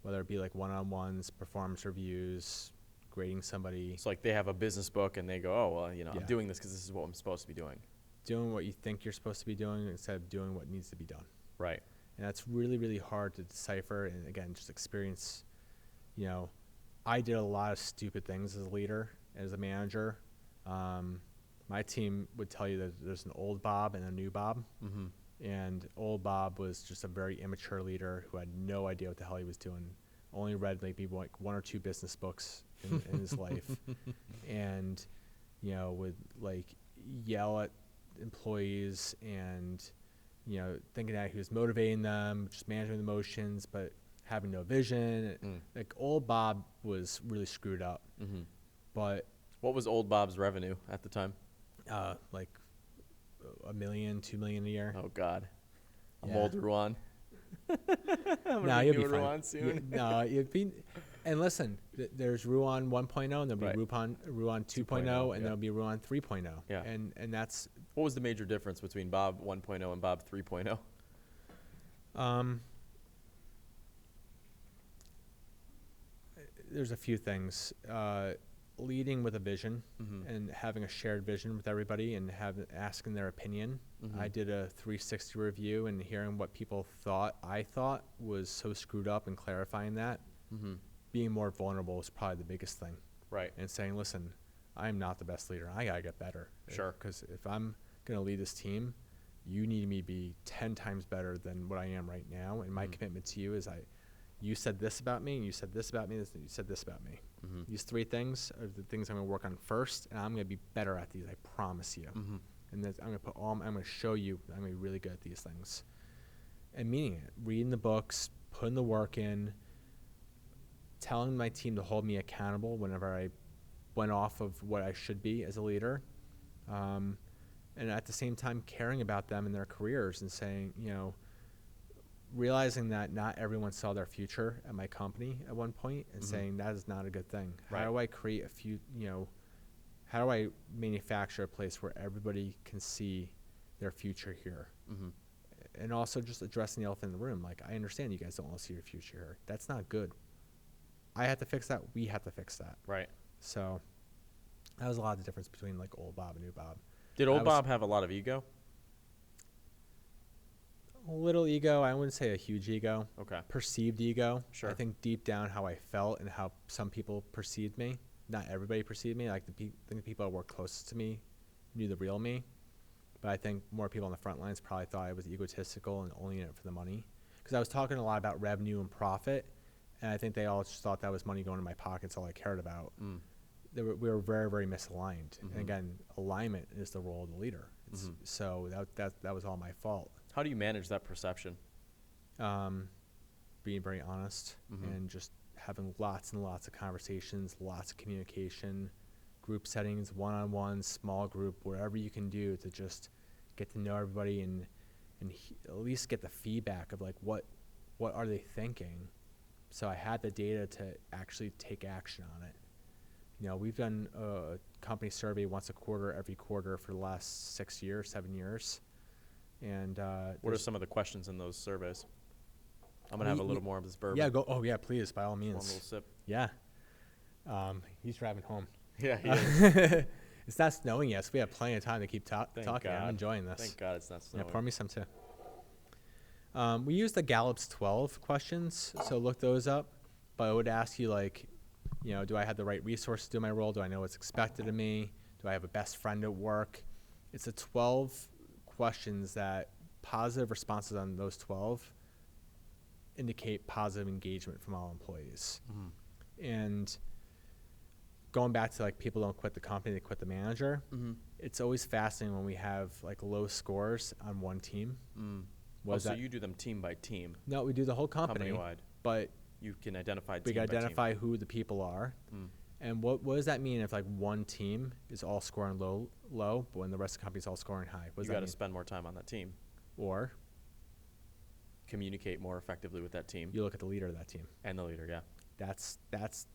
Whether it be like one-on-ones, performance reviews, grading somebody. It's like they have a business book and they go, oh, well, I'm Yeah. doing this because this is what I'm supposed to be doing. Doing what you think you're supposed to be doing instead of doing what needs to be done. Right. And that's really, really hard to decipher. And again, just experience, I did a lot of stupid things as a leader, as a manager. My team would tell you that there's an old Bob and a new Bob. And old Bob was just a very immature leader who had no idea what the hell he was doing. Only read maybe like one or two business books in his life. And, would like yell at employees and, thinking that he was motivating them, just managing the emotions, but having no vision. Like old Bob was really screwed up. But What was old Bob's revenue at the time? like $1 million, $2 million a year. Oh, God. I'm Yeah. old Ruan. No, you'll be fine. Ruan soon. No, you'd be. And listen, there's Ruan 1.0, and there'll be Right. Ruan 2.0, yeah. and there'll be Ruan 3.0. Yeah. And that's What was the major difference between Bob 1.0 and Bob 3.0? There's a few things. Leading with a vision and having a shared vision with everybody and asking their opinion. I did a 360 review and hearing what people thought I thought was so screwed up and clarifying that. Being more vulnerable was probably the biggest thing. Right. And saying, listen, I'm not the best leader. I got to get better. Sure. Because if I'm going to lead this team, you need me to be 10 times better than what I am right now. And my commitment to you is you said this about me, and you said this about me, and you said this about me. These three things are the things I'm going to work on first, and I'm going to be better at these, I promise you. And I'm going to I'm going to show you that I'm going to be really good at these things. And meaning it, reading the books, putting the work in, telling my team to hold me accountable whenever I went off of what I should be as a leader. And at the same time, caring about them and their careers and saying, realizing that not everyone saw their future at my company at one point and saying that is not a good thing. Right. How do I create how do I manufacture a place where everybody can see their future here? And also just addressing the elephant in the room. Like, I understand you guys don't want to see your future here. That's not good. I have to fix that. We have to fix that. Right. So that was a lot of the difference between like old Bob and new Bob. Did old Bob have a lot of ego? A little ego. I wouldn't say a huge ego. Okay. Perceived ego. Sure. I think deep down how I felt and how some people perceived me. Not everybody perceived me. Like the people that worked closest to me knew the real me. But I think more people on the front lines probably thought I was egotistical and only in it for the money. Because I was talking a lot about revenue and profit. And I think they all just thought that was money going in my pockets, all I cared about. We were very, very misaligned. And again, alignment is the role of the leader. So that was all my fault. How do you manage that perception? Being very honest and just having lots and lots of conversations, lots of communication, group settings, one-on-one, small group, wherever you can do to just get to know everybody and at least get the feedback of like what are they thinking. So I had the data to actually take action on it. We've done a company survey once a quarter, every quarter for the last 7 years. And What are some of the questions in those surveys? I'm going to have a little more of this bourbon. Yeah, go. Oh, yeah, please, by all means. One little sip. Yeah. He's driving home. Yeah, he is. It's not snowing yet, so we have plenty of time to keep talking. God. I'm enjoying this. Thank God it's not snowing. Yeah, pour me some too. We used the Gallup's 12 questions, so look those up. But I would ask you, like, do I have the right resources to do my role? Do I know what's expected of me? Do I have a best friend at work? It's a 12 questions that positive responses on those 12 indicate positive engagement from all employees. And going back to like people don't quit the company, they quit the manager. It's always fascinating when we have like low scores on one team So you do them team by team, No, we do the whole company, company-wide. but You can identify we team can by team. identify who the people are. And what does that mean if like one team is all scoring low, but when the rest of the company is all scoring high? What does You that got to mean? spend more time on that team. Or Communicate more effectively with that team you look at the leader of that team. and the leader. Yeah, That's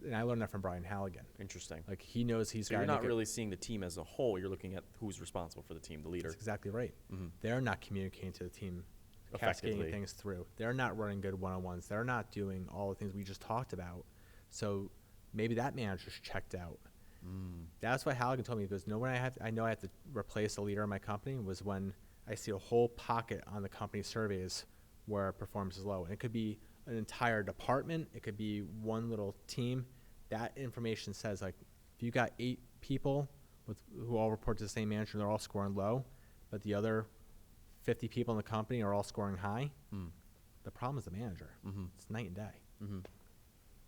and I learned that from Brian Halligan. interesting. Like he knows he's So got. you're not really seeing the team as a whole. You're looking at who's responsible for the team, the leader. That's exactly right. Mhm. They're not communicating to the team, cascading Effectively. things through. They're not running good one-on-ones. They're not doing all the things we just talked about. So maybe that manager's checked out. That's what Halligan told me. Because when I know I have to replace a leader in my company was when I see a whole pocket on the company surveys where performance is low. And it could be an entire department. It could be one little team. That information says like if you got 8 people who all report to the same manager and they're all scoring low, but the other 50 people in the company are all scoring high, the problem is the manager. It's night and day.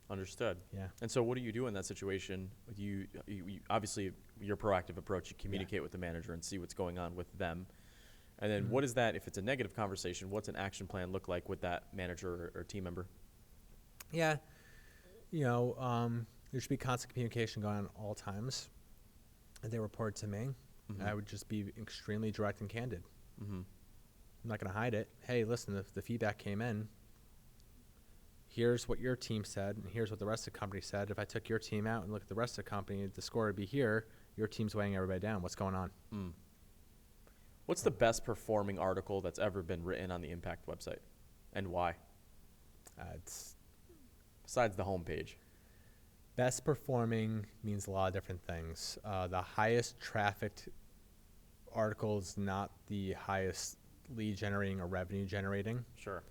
Understood. Yeah. And so what do you do in that situation? You obviously, your proactive approach, you communicate with the manager and see what's going on with them. And then what is that, if it's a negative conversation, what's an action plan look like with that manager or team member? Yeah. There should be constant communication going on all times. And they report to me. I would just be extremely direct and candid. I'm not going to hide it. Hey, listen, if the feedback came in, here's what your team said, and here's what the rest of the company said. If I took your team out and looked at the rest of the company, the score would be here. Your team's weighing everybody down. What's going on? What's the best performing article that's ever been written on the Impact website, and why? It's Besides the homepage. best performing means a lot of different things. The highest trafficked article is not the highest lead generating or revenue generating. Sure.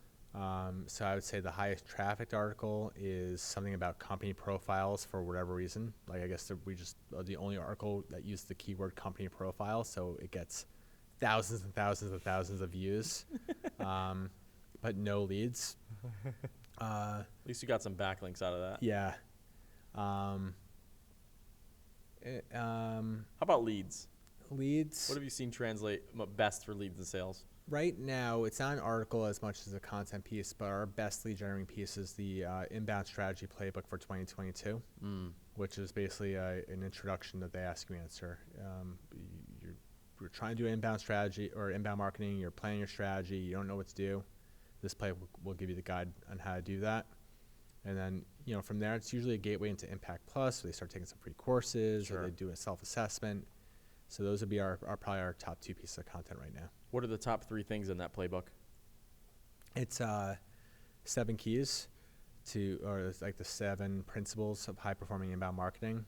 So I would say the highest trafficked article is something about company profiles for whatever reason. Like I guess we just are the only article that used the keyword company profile, so it gets thousands and thousands and thousands of views, but no leads. At least you got some backlinks out of that. Yeah. How about leads? Leads. What have you seen translate best for leads and sales? Right now, it's not an article as much as a content piece, but our best lead generating piece is the inbound strategy playbook for 2022, which is basically an introduction that they ask you to answer. You're trying to do inbound strategy or inbound marketing, you're planning your strategy, you don't know what to do. This playbook will give you the guide on how to do that. And then, from there, it's usually a gateway into Impact Plus, so they start taking some free courses, or they do a self-assessment. So those would be probably our top 2 pieces of content right now. What are the top 3 things in that playbook? It's 7 keys or it's like the 7 principles of high-performing inbound marketing.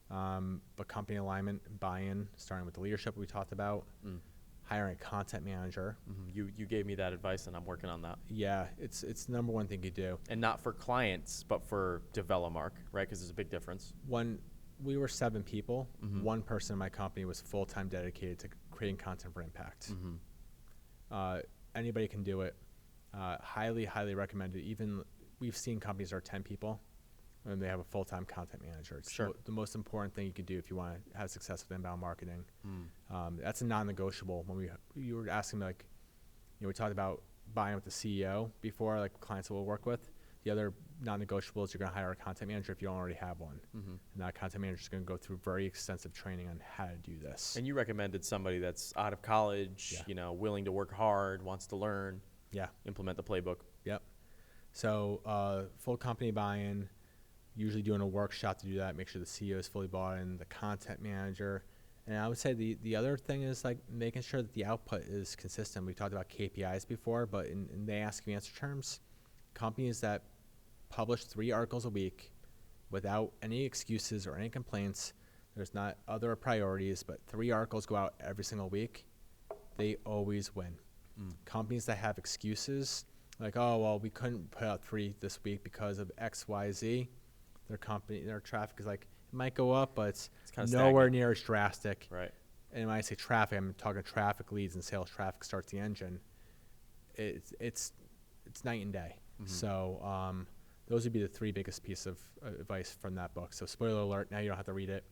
But company alignment, buy-in, starting with the leadership we talked about, hiring a content manager. You gave me that advice, and I'm working on that. Yeah, it's the number one thing you do. And not for clients, but for Develomark, right? Because there's a big difference. When we were 7 people, one person in my company was full-time dedicated to creating content for Impact. Anybody can do it. Highly, highly recommended. Even we've seen companies that are 10 people, and they have a full-time content manager. It's the most important thing you can do if you want to have success with inbound marketing. That's a non-negotiable. When you were asking me, we talked about buying with the CEO before, like clients that we'll work with. The other non-negotiable is you're going to hire a content manager if you don't already have one. And that content manager is going to go through very extensive training on how to do this. And you recommended somebody that's out of college, willing to work hard, wants to learn, implement the playbook. Yep. So full company buy-in, usually doing a workshop to do that, make sure the CEO is fully bought in, the content manager. And I would say the other thing is making sure that the output is consistent. We talked about KPIs before, but in they ask you answer terms, companies that publish 3 articles a week without any excuses or any complaints, there's not other priorities, but 3 articles go out every single week, they always win. Companies that have excuses, like, oh, well, we couldn't put out 3 this week because of X, Y, Z, their traffic is it might go up, but it's nowhere near as drastic. Right. And when I say traffic, I'm talking traffic, leads, and sales. Traffic starts the engine. It's night and day. So those would be the 3 biggest pieces of advice from that book. So spoiler alert, now you don't have to read it.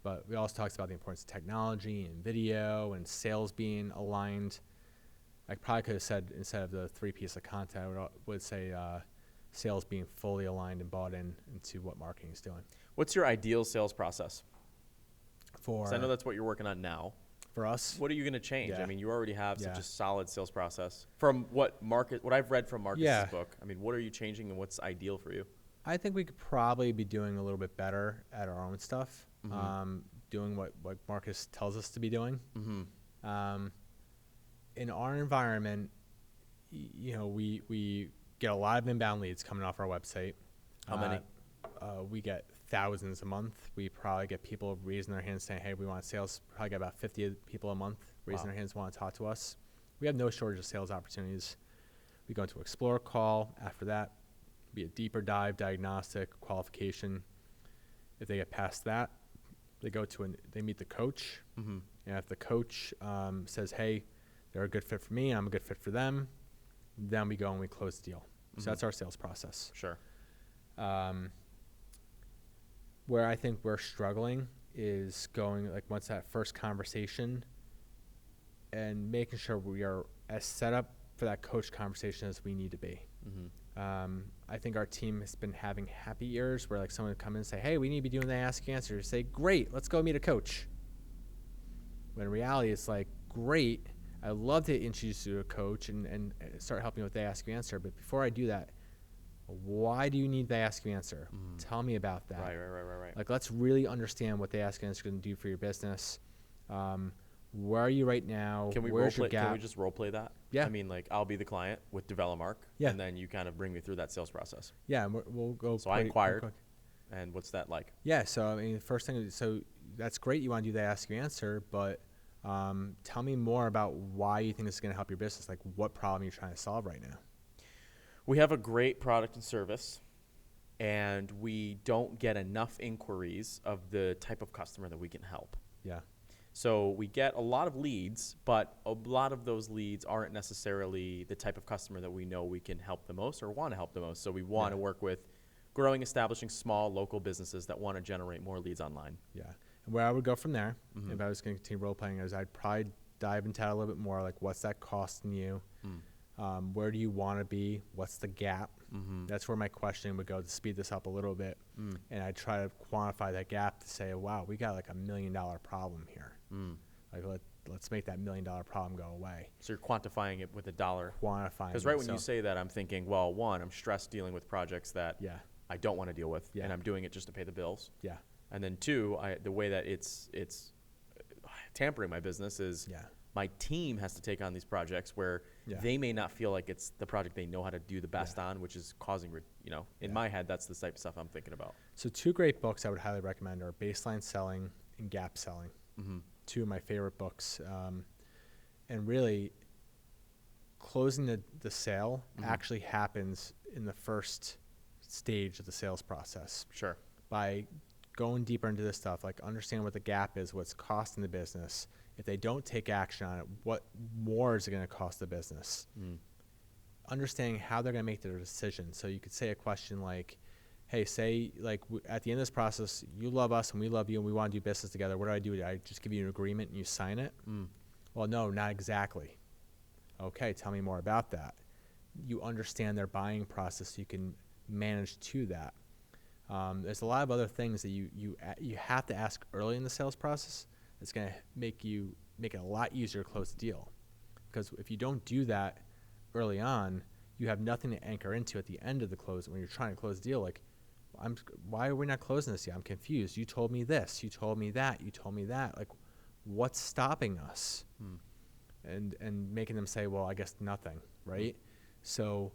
But we also talked about the importance of technology and video and sales being aligned. I probably could have said, instead of the 3 pieces of content, I would say sales being fully aligned and bought into what marketing is doing. What's your ideal sales process? For 'Cause I know that's what you're working on now. for us, What are you going to change? Yeah. I mean, you already have such Yeah. a solid sales process. From what I've read from Marcus's Yeah. book, I mean, what are you changing and what's ideal for you? I think we could probably be doing a little bit better at our own stuff, doing what Marcus tells us to be doing. In our environment, we get a lot of inbound leads coming off our website. How many? We get thousands a month. We probably get people raising their hands saying, hey, we want sales. Probably get about 50 people a month raising their hands, want to talk to us. We have no shortage of sales opportunities. We go into explore call. After that, be a deeper dive, diagnostic, qualification. If they get past that, they go to they meet the coach. And if the coach says, hey, they're a good fit for me, I'm a good fit for them, then we go and we close the deal. So that's our sales process. Sure. Where I think we're struggling is going, like, once that first conversation and making sure we are as set up for that coach conversation as we need to be. I think our team has been having happy ears where, like, someone would come in and say, hey, we need to be doing the ask answer. Say, great, let's go meet a coach. When in reality, it's like, great, I'd love to introduce you to a coach and start helping with the ask answer. But before I do that, why do you need the ask answer? Tell me about that. Right. Like, let's really understand what the ask answer is going to do for your business. Where are you right now? Where's your gap? Can we just role play that? Yeah. I mean, like, I'll be the client with Develomark, Yeah. and then you kind of bring me through that sales process. Yeah, and we'll go. So I inquired, and what's that like? Yeah, so I mean, the first thing, so that's great. You want to do the ask answer, but tell me more about why you think this is going to help your business. Like, what problem you're trying to solve right now? We have a great product and service, and we don't get enough inquiries of the type of customer that we can help. Yeah. So we get a lot of leads, but a lot of those leads aren't necessarily the type of customer that we know we can help the most or want to help the most. So we want to work with growing, establishing small local businesses that want to generate more leads online. Yeah. And where I would go from there, if I was going to continue role playing, is I'd probably dive into that a little bit more. Like, what's that costing you? Where do you want to be? What's the gap? That's where my questioning would go to speed this up a little bit. And I try to quantify that gap to say, wow, we got like $1 million problem here. Like, let's make that $1 million problem go away. So you're quantifying it with a dollar. Quantifying. Because right when you say that, I'm thinking, well, one, I'm stressed dealing with projects that I don't want to deal with, and I'm doing it just to pay the bills. Yeah. And then two, the way that it's tampering my business is my team has to take on these projects where they may not feel like it's the project they know how to do the best on, which is causing, in my head, that's the type of stuff I'm thinking about. So 2 great books I would highly recommend are Baseline Selling and Gap Selling. 2 of my favorite books. And really, closing the sale actually happens in the first stage of the sales process. Sure. By going deeper into this stuff, like understand what the gap is, what's costing the business. If they don't take action on it, what more is it going to cost the business? Understanding how they're going to make their decision. So you could say a question like, hey, say, like, at the end of this process, you love us and we love you and we want to do business together. What do I do? Do I just give you an agreement and you sign it? Well, no, not exactly. Okay, tell me more about that. You understand their buying process so you can manage to that. There's a lot of other things that you have to ask early in the sales process. It's going to make it a lot easier to close the deal. Because if you don't do that early on, you have nothing to anchor into at the end of the close when you're trying to close the deal. Like, why are we not closing this yet? I'm confused. You told me this. You told me that. You told me that. Like, what's stopping us? And making them say, well, I guess nothing, right? So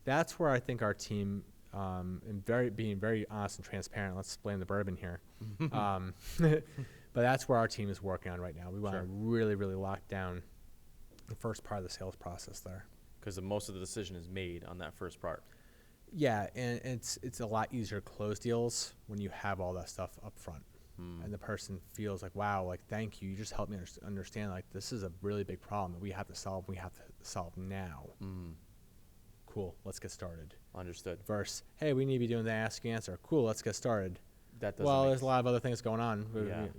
that's where I think our team, and being very honest and transparent, let's blame the bourbon here. But that's where our team is working on right now. We want to really, really lock down the first part of the sales process there. Because most of the decision is made on that first part. Yeah, and it's a lot easier to close deals when you have all that stuff up front. And the person feels like, wow, like, thank you. You just helped me understand, like, this is a really big problem that we have to solve. We have to solve now. Cool, let's get started. Understood. Versus, hey, we need to be doing the ask answer. Cool, let's get started. That doesn't Well, there's a lot of other things going on.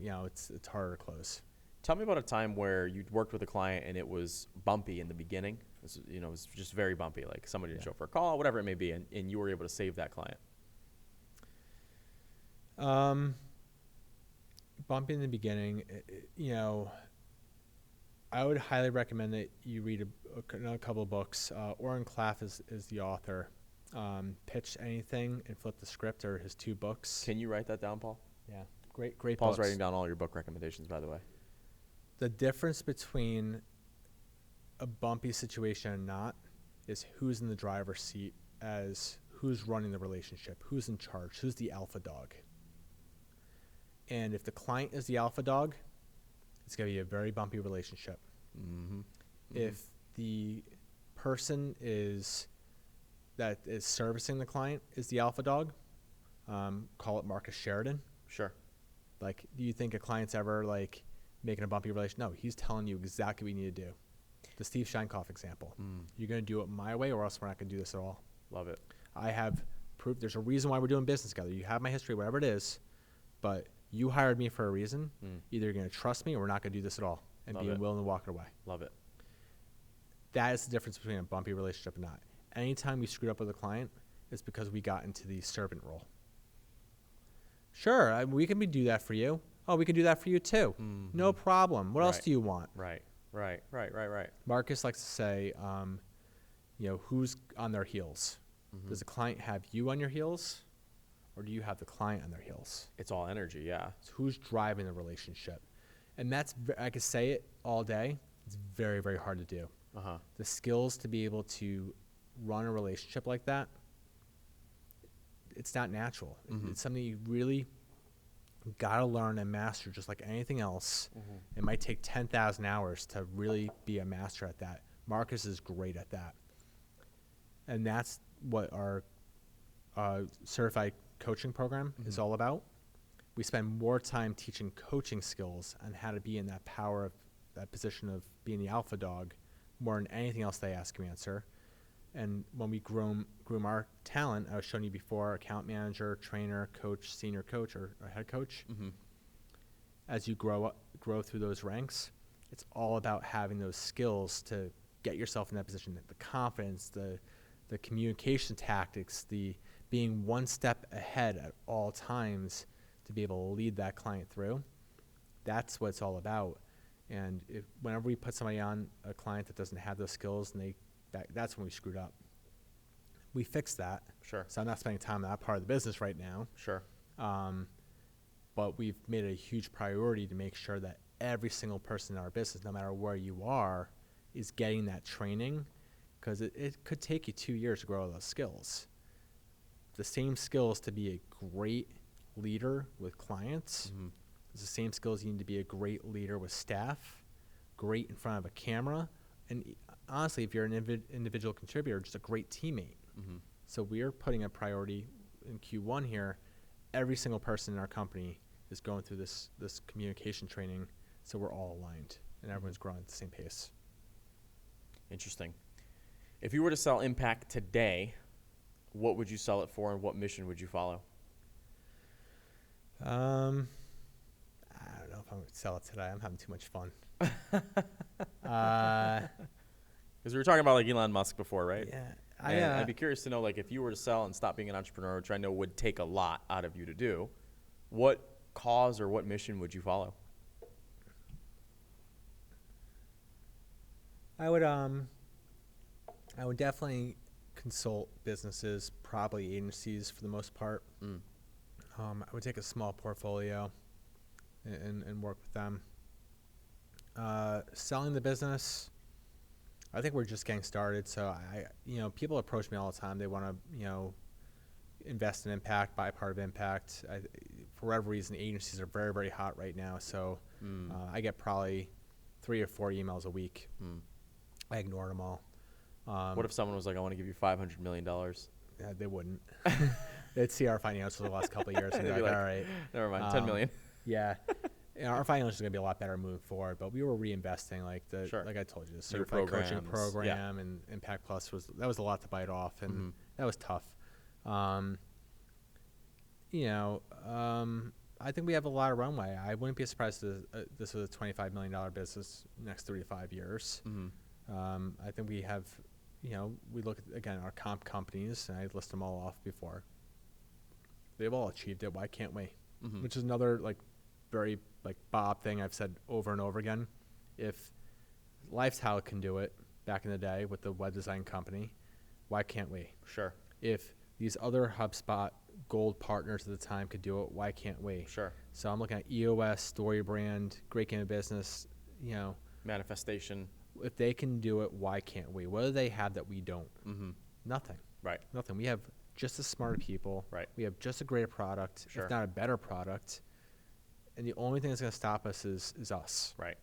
Yeah. It's harder to close. Tell me about a time where you'd worked with a client and it was bumpy in the beginning. It was just very bumpy, like somebody didn't show up for a call, whatever it may be, and you were able to save that client. Bumpy in the beginning, I would highly recommend that you read a couple of books. Oren Klaff is the author. Pitch Anything and Flip the Script are his 2 books. Can you write that down, Paul? Yeah, great Paul's books. writing down all your book recommendations, by the way. The difference between a bumpy situation and not is who's in the driver's seat, as who's running the relationship, who's in charge, who's the alpha dog. And if the client is the alpha dog, it's going to be a very bumpy relationship. Mm-hmm. If the person that is servicing the client is the alpha dog, call it Marcus Sheridan. Sure. Like, do you think a client's ever like making a bumpy relation? No, he's telling you exactly what you need to do. The Steve Scheinkoff example. You're going to do it my way, or else we're not going to do this at all. Love it. I have proof. There's a reason why we're doing business together. You have my history, whatever it is, but you hired me for a reason. Either you're going to trust me, or we're not going to do this at all, and Love be it. willing to walk it away. Love it. That is the difference between a bumpy relationship and not. Anytime we screwed up with a client, it's because we got into the servant role. Sure, we can do that for you. Oh, we can do that for you too. Mm-hmm. No problem. What else do you want? Right. Marcus likes to say, who's on their heels? Mm-hmm. Does the client have you on your heels, or do you have the client on their heels? It's all energy, yeah. So who's driving the relationship? And that's, I could say it all day. It's very, very hard to do. Uh-huh. The skills to be able to run a relationship like that, it's not natural. Mm-hmm. It's something you really got to learn and master, just like anything else. Mm-hmm. It might take 10,000 hours to really be a master at that. Marcus is great at that. And that's what our certified coaching program is all about. We spend more time teaching coaching skills on how to be in that power of that position of being the alpha dog more than anything else they ask you to answer. And when we groom our talent, I was showing you before, account manager, trainer, coach, senior coach, or head coach. Mm-hmm. As you grow through those ranks, it's all about having those skills to get yourself in that position, the confidence, the communication tactics, the being one step ahead at all times to be able to lead that client through. That's what it's all about. And whenever we put somebody on a client that doesn't have those skills, and that's when we screwed up. We fixed that. Sure. So I'm not spending time on that part of the business right now. Sure. But we've made it a huge priority to make sure that every single person in our business, no matter where you are, is getting that training, because it could take you 2 years to grow those skills. The same skills to be a great leader with clients. Mm-hmm. It's the same skills you need to be a great leader with staff, great in front of a camera, and honestly, if you're an individual contributor, just a great teammate. Mm-hmm. So we're putting a priority in Q1 here. Every single person in our company is going through this communication training, so we're all aligned, and everyone's growing at the same pace. Interesting. If you were to sell impact today, what would you sell it for, and what mission would you follow? I don't know if I'm going to sell it today. I'm having too much fun. Because we were talking about like Elon Musk before, right? Yeah. I'd be curious to know, like, if you were to sell and stop being an entrepreneur, which I know would take a lot out of you to do, what cause or what mission would you follow? I would definitely consult businesses, probably agencies for the most part. I would take a small portfolio and work with them. Selling the business, I think we're just getting started. So people approach me all the time. They want to, invest in impact, buy part of impact. For whatever reason, agencies are very, very hot right now. So I get probably 3 or 4 emails a week. I ignored them all. What if someone was like, I want to give you $500 million? Yeah, they wouldn't. They'd see our financials the last couple of years and be like, all right. Never mind, 10 million. Yeah. Our financials are going to be a lot better moving forward, but we were reinvesting, like I told you, the certified coaching program and Impact Plus was a lot to bite off, and that was tough. I I think we have a lot of runway. I wouldn't be surprised if this was a $25 million business next 3 to 5 years. I think we have, we look at, again, our comp companies, and I list them all off before. They've all achieved it. Why can't we? Which is another very Bob thing I've said over and over again. If Lifestyle can do it back in the day with the web design company, why can't we? Sure. If these other HubSpot gold partners at the time could do it, why can't we? Sure. So I'm looking at EOS, StoryBrand, Great Game of Business, Manifestation. if they can do it, why can't we? What do they have that we don't? Nothing. Right. Nothing. We have just as smart people. Right. We have just a greater product, Sure. if not a better product. And the only thing that's going to stop us is us. Right.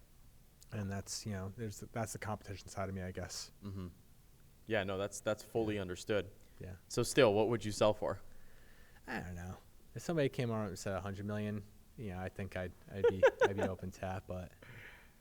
And that's, that's the competition side of me, I guess. Yeah, no, that's fully understood. Yeah. So still, what would you sell for? I don't know. If somebody came around and said 100 million, I think I'd be open to that, but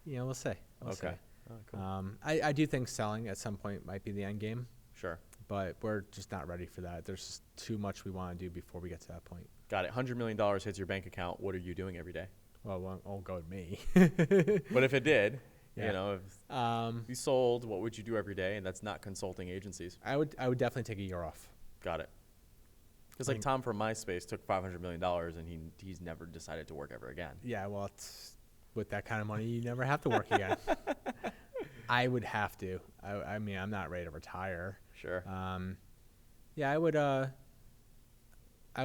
we'll see. We'll see. Oh, cool. I do think selling at some point might be the end game, Sure. but we're just not ready for that. There's just too much we want to do before we get to that point. Got it. $100 million hits your bank account. What are you doing every day? Well, it won't go to me. But if it did, Yeah. if you sold, what would you do every day? And that's not consulting agencies. I would definitely take a year off. Got it. Because Tom from MySpace took $500 million and he's never decided to work ever again. Yeah, well, with that kind of money, you never have to work again. I would have to. I mean, I'm not ready to retire. Sure. Yeah, I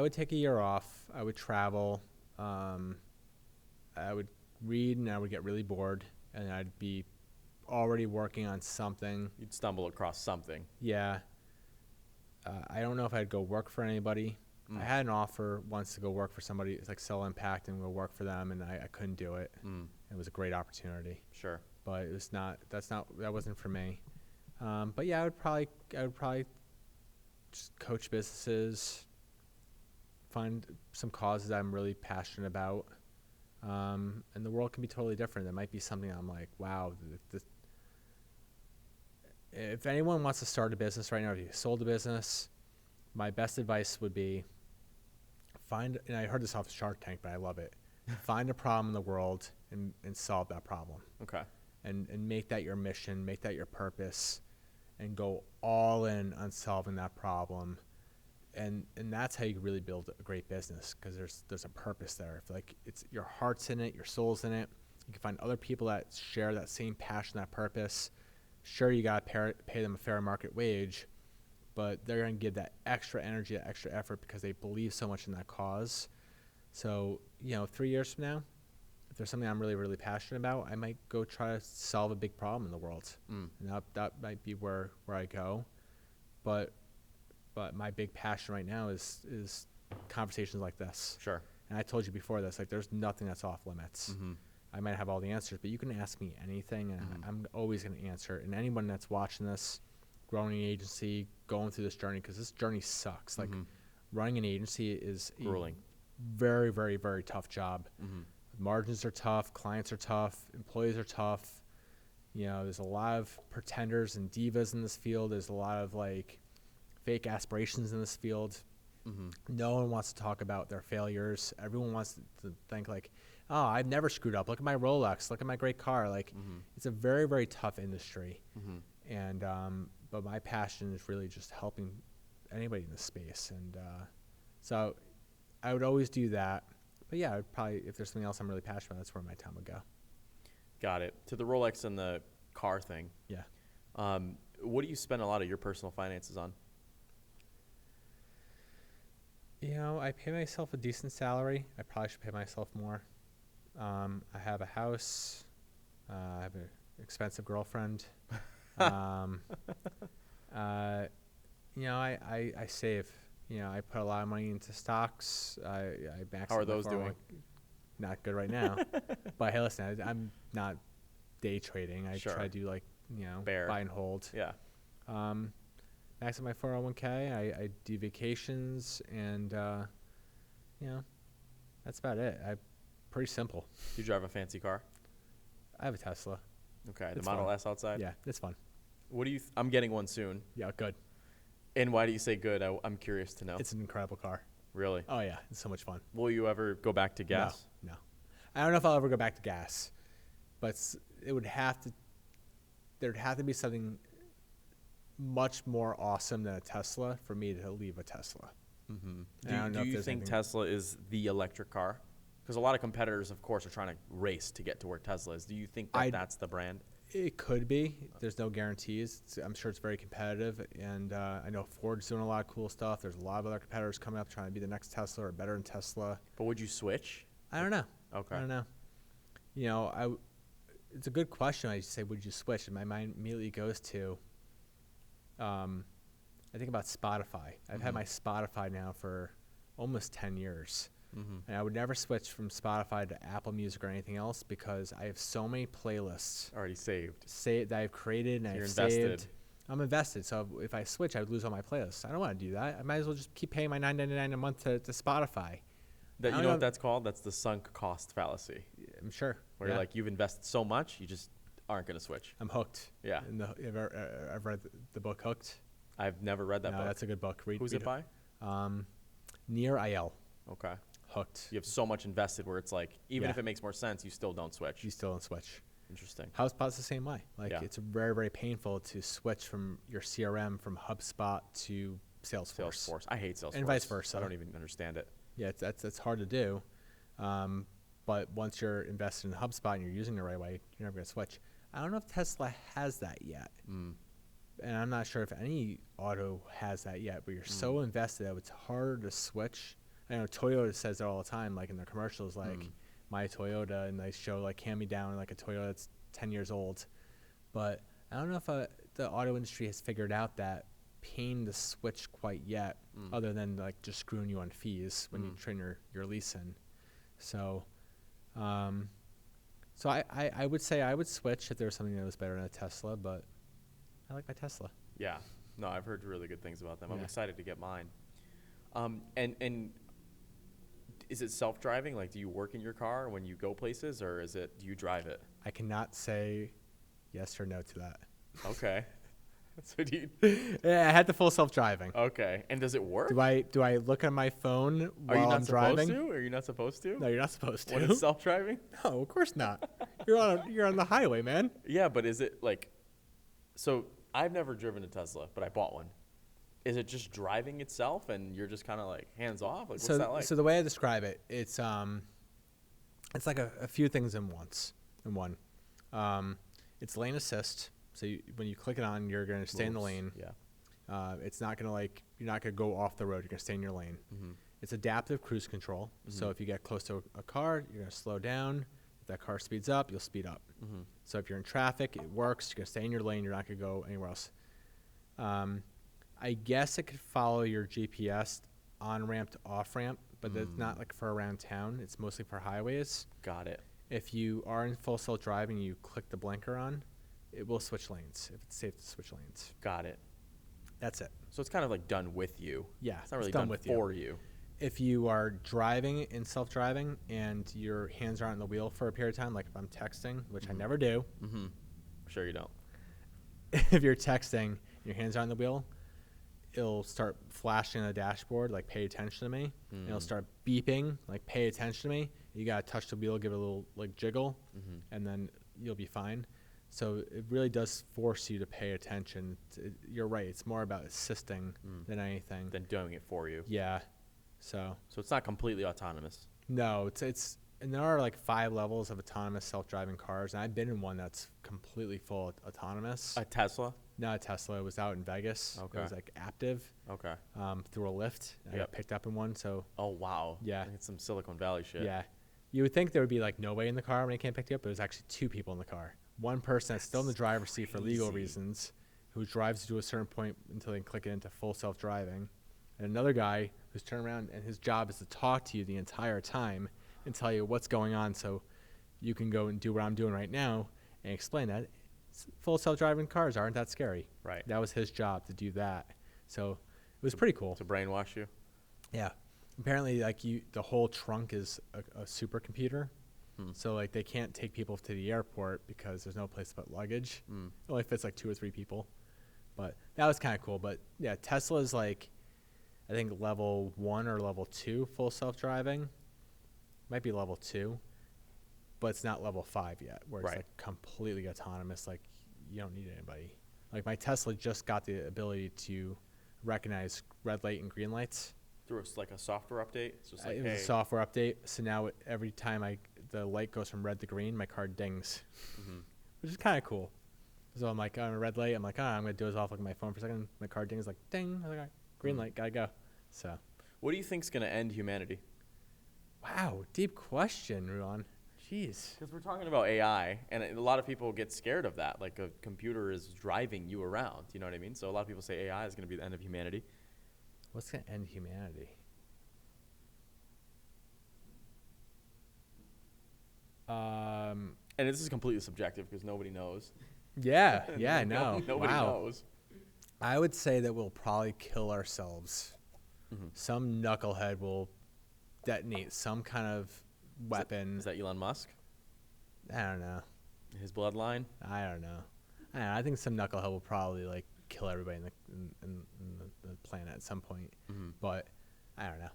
would take a year off. I would travel. I would read, and I would get really bored, and I'd be already working on something. You'd stumble across something. Yeah. I don't know if I'd go work for anybody. I had an offer once to go work for somebody. It's like Sell Impact and go work for them, and I couldn't do it. It was a great opportunity, Sure. but that wasn't for me. But yeah, I would probably just coach businesses, find some causes I'm really passionate about, and the world can be totally different. There might be something I'm like, wow. If anyone wants to start a business right now, if you sold a business, my best advice would be and I heard this off Shark Tank, but I love it. Find a problem in the world and solve that problem. Okay. And make that your mission, make that your purpose, and go all in on solving that problem. And that's how you really build a great business, because there's a purpose there. If it's your heart's in it, your soul's in it. You can find other people that share that same passion, that purpose. Sure, you got to pay them a fair market wage, but they're going to give that extra energy, that extra effort, because they believe so much in that cause. So, 3 years from now, if there's something I'm really, really passionate about, I might go try to solve a big problem in the world. And that might be where I go. But my big passion right now is conversations like this. Sure. And I told you before this, there's nothing that's off limits. I might have all the answers, but you can ask me anything, and I'm always going to answer it. And anyone that's watching this, growing an agency, going through this journey, because this journey sucks. Running an agency is grueling. Very, very, very tough job. Margins are tough, clients are tough, employees are tough. There's a lot of pretenders and divas in this field. There's a lot of fake aspirations in this field. No one wants to talk about their failures. Everyone wants to think oh, I've never screwed up. Look at my Rolex. Look at my great car. It's a very, very tough industry. And but my passion is really just helping anybody in this space. And so I would always do that. But yeah, I would probably, if there's something else I'm really passionate about, that's where my time would go. Got it. To the Rolex and the car thing. Yeah. What do you spend a lot of your personal finances on? I pay myself a decent salary. I probably should pay myself more. I have a house. I have an expensive girlfriend. I save. I put a lot of money into stocks. I max. How are those doing? Not good right now. But hey, listen, I'm not day trading. I try to do Bear. buy and hold. Yeah. Max up my 401k. I do vacations, and that's about it. Pretty simple. Do you drive a fancy car? I have a Tesla. Okay. It's the Model fun. S outside? Yeah, it's fun. What do you? I'm getting one soon. Yeah, good. And why do you say good? I'm curious to know. It's an incredible car. Really? Oh yeah, it's so much fun. Will you ever go back to gas? No. I don't know if I'll ever go back to gas, but there'd have to be something much more awesome than a Tesla for me to leave a Tesla. Do you think Tesla is the electric car? Because a lot of competitors, of course, are trying to race to get to where Tesla is. Do you think that's the brand? It could be. There's no guarantees. I'm sure it's very competitive, and I know Ford's doing a lot of cool stuff. There's a lot of other competitors coming up trying to be the next Tesla or better than Tesla. But would you switch? I don't know. Okay. I don't know. You know, it's a good question. I say, would you switch? And my mind immediately goes to, I think about Spotify. I've had my Spotify now for almost 10 years. And I would never switch from Spotify to Apple Music or anything else because I have so many playlists Already saved. that I've created and You're I've invested. saved. I'm invested. So if I switch, I would lose all my playlists. I don't want to do that. I might as well just keep paying my $9.99 a month to Spotify. You know what that's called? That's the sunk cost fallacy. I'm sure. Where you're like, you've invested so much, you just aren't going to switch. I'm hooked. Yeah. I've read the book Hooked. I've never read that book. That's a good book. Who's it by? Near IL. Okay. Hooked. You have so much invested where it's like, even if it makes more sense, you still don't switch. You still don't switch. Interesting. HubSpot's the same way. It's very, very painful to switch from your CRM from HubSpot to Salesforce. I hate Salesforce. And vice versa. I don't even understand it. Yeah, that's hard to do. But once you're invested in HubSpot and you're using it the right way, you're never going to switch. I don't know if Tesla has that yet. And I'm not sure if any auto has that yet, but you're so invested that it's hard to switch. I know Toyota says that all the time, like in their commercials, like my Toyota, and they show like hand-me-down, like a Toyota that's 10 years old. But I don't know if the auto industry has figured out that pain to switch quite yet, other than like just screwing you on fees when you train your lease in. So, I would say I would switch if there was something that was better than a Tesla, but I like my Tesla. Yeah. No, I've heard really good things about them. I'm Yeah. excited to get mine. And is it self-driving? Like, do you work in your car when you go places, or do you drive it? I cannot say yes or no to that. Okay. So do you? Yeah, I had the full self-driving. Okay. And does it work? Do I look at my phone Are you while not I'm supposed driving? to? Are you not supposed to? No, you're not supposed to. When it's self-driving? No, of course not. You're on the highway, man. Yeah, but is it like? So I've never driven a Tesla, but I bought one. Is it just driving itself, and you're just kind of like hands off? Like, what's that like? So the way I describe it, it's like a few things in one. It's lane assist. So when you click it on, you're going to stay in the lane. Yeah. It's not going to you're not going to go off the road. You're going to stay in your lane. It's adaptive cruise control. So if you get close to a car, you're going to slow down. If that car speeds up, you'll speed up. So if you're in traffic, it works. You're going to stay in your lane. You're not going to go anywhere else. I guess it could follow your GPS on-ramp to off-ramp, but it's not like for around town. It's mostly for highways. Got it. If you are in full self-drive and you click the blinker on, it will switch lanes if it's safe to switch lanes. Got it. That's it. So it's kind of like done with you. Yeah, It's not really done done with for you. If you are driving in self-driving and your hands are on the wheel for a period of time, like if I'm texting, which I never do. I'm sure you don't. If you're texting, your hands are on the wheel, it'll start flashing on the dashboard, like pay attention to me. And it'll start beeping, like pay attention to me. You gotta touch the wheel, give it a little like jiggle, and then you'll be fine. So it really does force you to pay attention. You're right. It's more about assisting than anything. Than doing it for you. Yeah. So it's not completely autonomous. no, it's and there are like 5 levels of autonomous self-driving cars, and I've been in one that's completely full autonomous. A Tesla? Not a Tesla. It was out in Vegas. Okay. It was like active. Okay. Through a lift. I got picked up in one. So Oh, wow. Yeah. It's some Silicon Valley shit. yeah, you would think there would be like nobody in the car when they came pick you up, but it was actually 2 people in the car. One person that's still in the driver's seat for legal crazy. reasons, who drives to a certain point until they can click it into full self-driving, and another guy who's turned around and his job is to talk to you the entire time and tell you what's going on, so you can go and do what I'm doing right now and explain that full self-driving cars aren't that scary. Right. That was his job to do that. So it was pretty cool. To brainwash you? Yeah. Apparently, like the whole trunk is a supercomputer. So like they can't take people to the airport because there's no place to put luggage. It only fits like 2 or 3 people. But that was kind of cool. But yeah, Tesla's like think level 1 or level 2 full self-driving. Might be level 2, but it's not level 5 yet, where it's Right. like completely autonomous. Like you don't need anybody. Like my Tesla just got the ability to recognize red light and green lights. Through like a software update. It's just like, It was hey. a software update, so now every time the light goes from red to green, my car dings, which is kind of cool. So I'm like, on a red light, I'm like, I'm gonna doze off, look at my phone for a second. My car dings, like, ding. I'm like, all right, green light, gotta go. So, What do you think's gonna end humanity? wow, deep question, Ruan. Jeez. Because we're talking about AI, and a lot of people get scared of that. Like a computer is driving you around. You know what I mean? So a lot of people say AI is gonna be the end of humanity. What's gonna end humanity? And this is completely subjective because nobody knows. Yeah, I know. Nobody Wow. knows. I would say that we'll probably kill ourselves. Some knucklehead will detonate some kind of weapon. Is that Elon Musk? I don't know. His bloodline? I don't know. I think some knucklehead will probably like kill everybody in the planet at some point. But I don't know.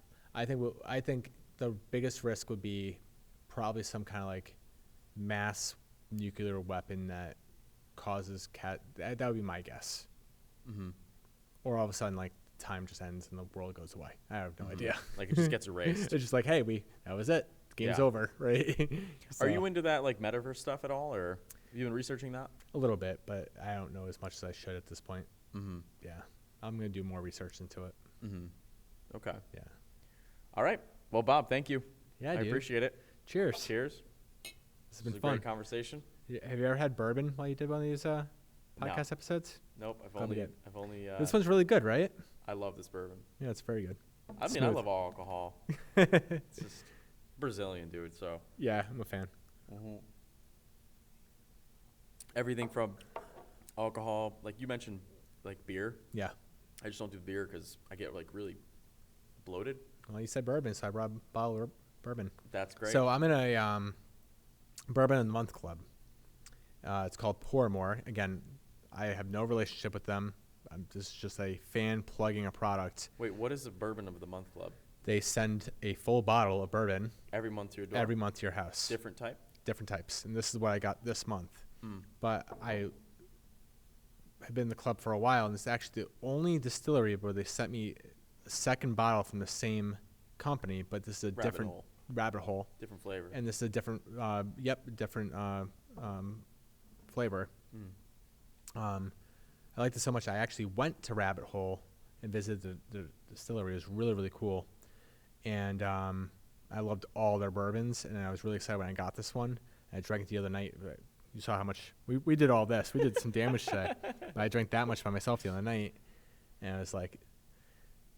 I think the biggest risk would be probably some kind of like mass nuclear weapon that causes that would be my guess. Or all of a sudden like time just ends and the world goes away. I have no idea. Like it just gets erased. It's just like, hey, that was it. Game's Yeah. over, right? Are you into that like metaverse stuff at all, or have you been researching that? A little bit, but I don't know as much as I should at this point. Yeah, I'm gonna do more research into it. Okay. Yeah. All right. Well, Bob, thank you. Yeah, I dude. appreciate it. Cheers. Cheers. This has This been was a fun. great conversation. Have you ever had bourbon while you did one of these podcast episodes? Nope. I've Probably only. good. This one's really good, right? I love this bourbon. Yeah, it's very good. I mean, I Smooth. love all alcohol. It's just Brazilian, dude. So Yeah, I'm a fan. everything from alcohol, like you mentioned, like beer. Yeah. I just don't do beer because I get like really bloated. Well, you said bourbon, so I brought a bottle of bourbon. That's great. So I'm in a bourbon of the month club. It's called Pour More. Again, I have no relationship with them. I'm just a fan plugging a product. Wait, what is the bourbon of the month club? They send a full bottle of bourbon Every month to your door. every month to your house. different type. Different types. And this is what I got this month. But I have been in the club for a while, and it's actually the only distillery where they sent me a second bottle from the same company, but this is a different rabbit hole. Different flavor. And this is a different, different flavor. I liked it so much I actually went to Rabbit Hole and visited the distillery. It was really, really cool. And I loved all their bourbons, and I was really excited when I got this one. I drank it the other night. You saw how much we did all this. We did some damage today. But I drank that much by myself the other night, and I was like,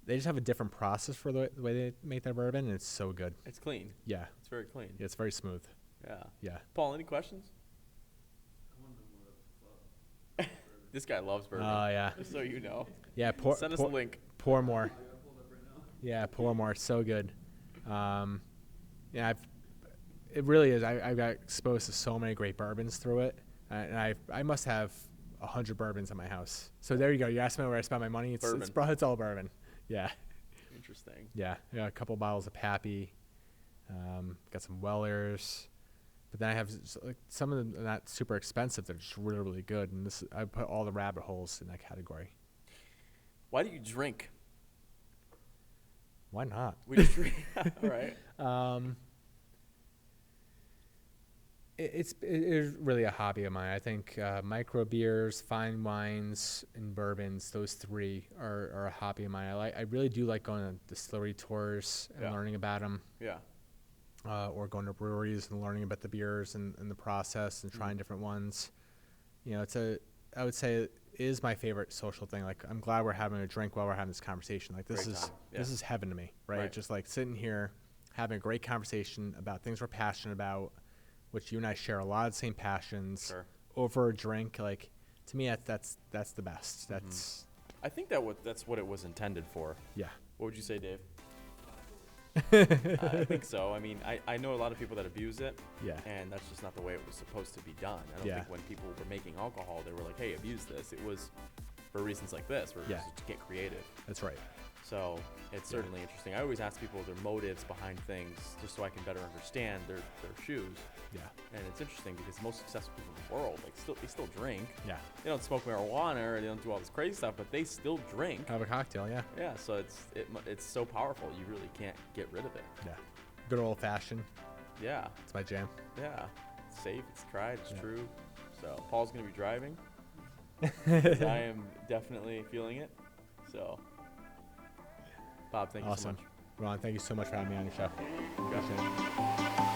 they just have a different process for the way they make their bourbon, and it's so good. It's clean. Yeah, It's very clean. it's very smooth. Yeah. Yeah. Paul, any questions? This guy loves bourbon. Oh yeah, Just so you know. yeah. Send us a link. Pour more. Yeah, pour more. It's so good. Yeah, it really is. I got exposed to so many great bourbons through it, and I must have 100 bourbons at my house. So there you go. You asked me where I spent my money. It's all bourbon. Yeah. Interesting. Yeah. A couple bottles of Pappy. Got some Wellers. But then I have some of them not super expensive. They're just really, really good. And I put all the rabbit holes in that category. Why do you drink? Why not? We just drink. All right. It is really a hobby of mine. I think micro beers, fine wines, and bourbons, those three are a hobby of mine. I really do like going on distillery tours and learning about them. Yeah. Or going to breweries and learning about the beers and the process and trying different ones. You know, I would say it is my favorite social thing. Like, I'm glad we're having a drink while we're having this conversation. Like, this is heaven to me, right? Just like sitting here, having a great conversation about things we're passionate about, which you and I share a lot of the same passions over a drink. Like, to me, that's the best. That's, I think that's what it was intended for. yeah. What would you say, Dave? I think so. I mean, I know a lot of people that abuse it. Yeah. And that's just not the way it was supposed to be done. I don't think when people were making alcohol, they were like, hey, abuse this. It was for reasons like this, where it was just to get creative. That's right. So it's certainly interesting. I always ask people their motives behind things just so I can better understand their shoes. Yeah. And it's interesting because most successful people in the world, like, they still drink. Yeah. They don't smoke marijuana or they don't do all this crazy stuff, but they still drink. Have a cocktail. Yeah. Yeah, so it's so powerful. You really can't get rid of it. Yeah. Good old fashioned. Yeah, It's my jam. yeah. It's safe. It's tried. It's true. So Paul's gonna be driving. I am definitely feeling it. So, Bob, thank you so Awesome. much. Ron, thank you so much for having me on your show. You got it. Appreciate it.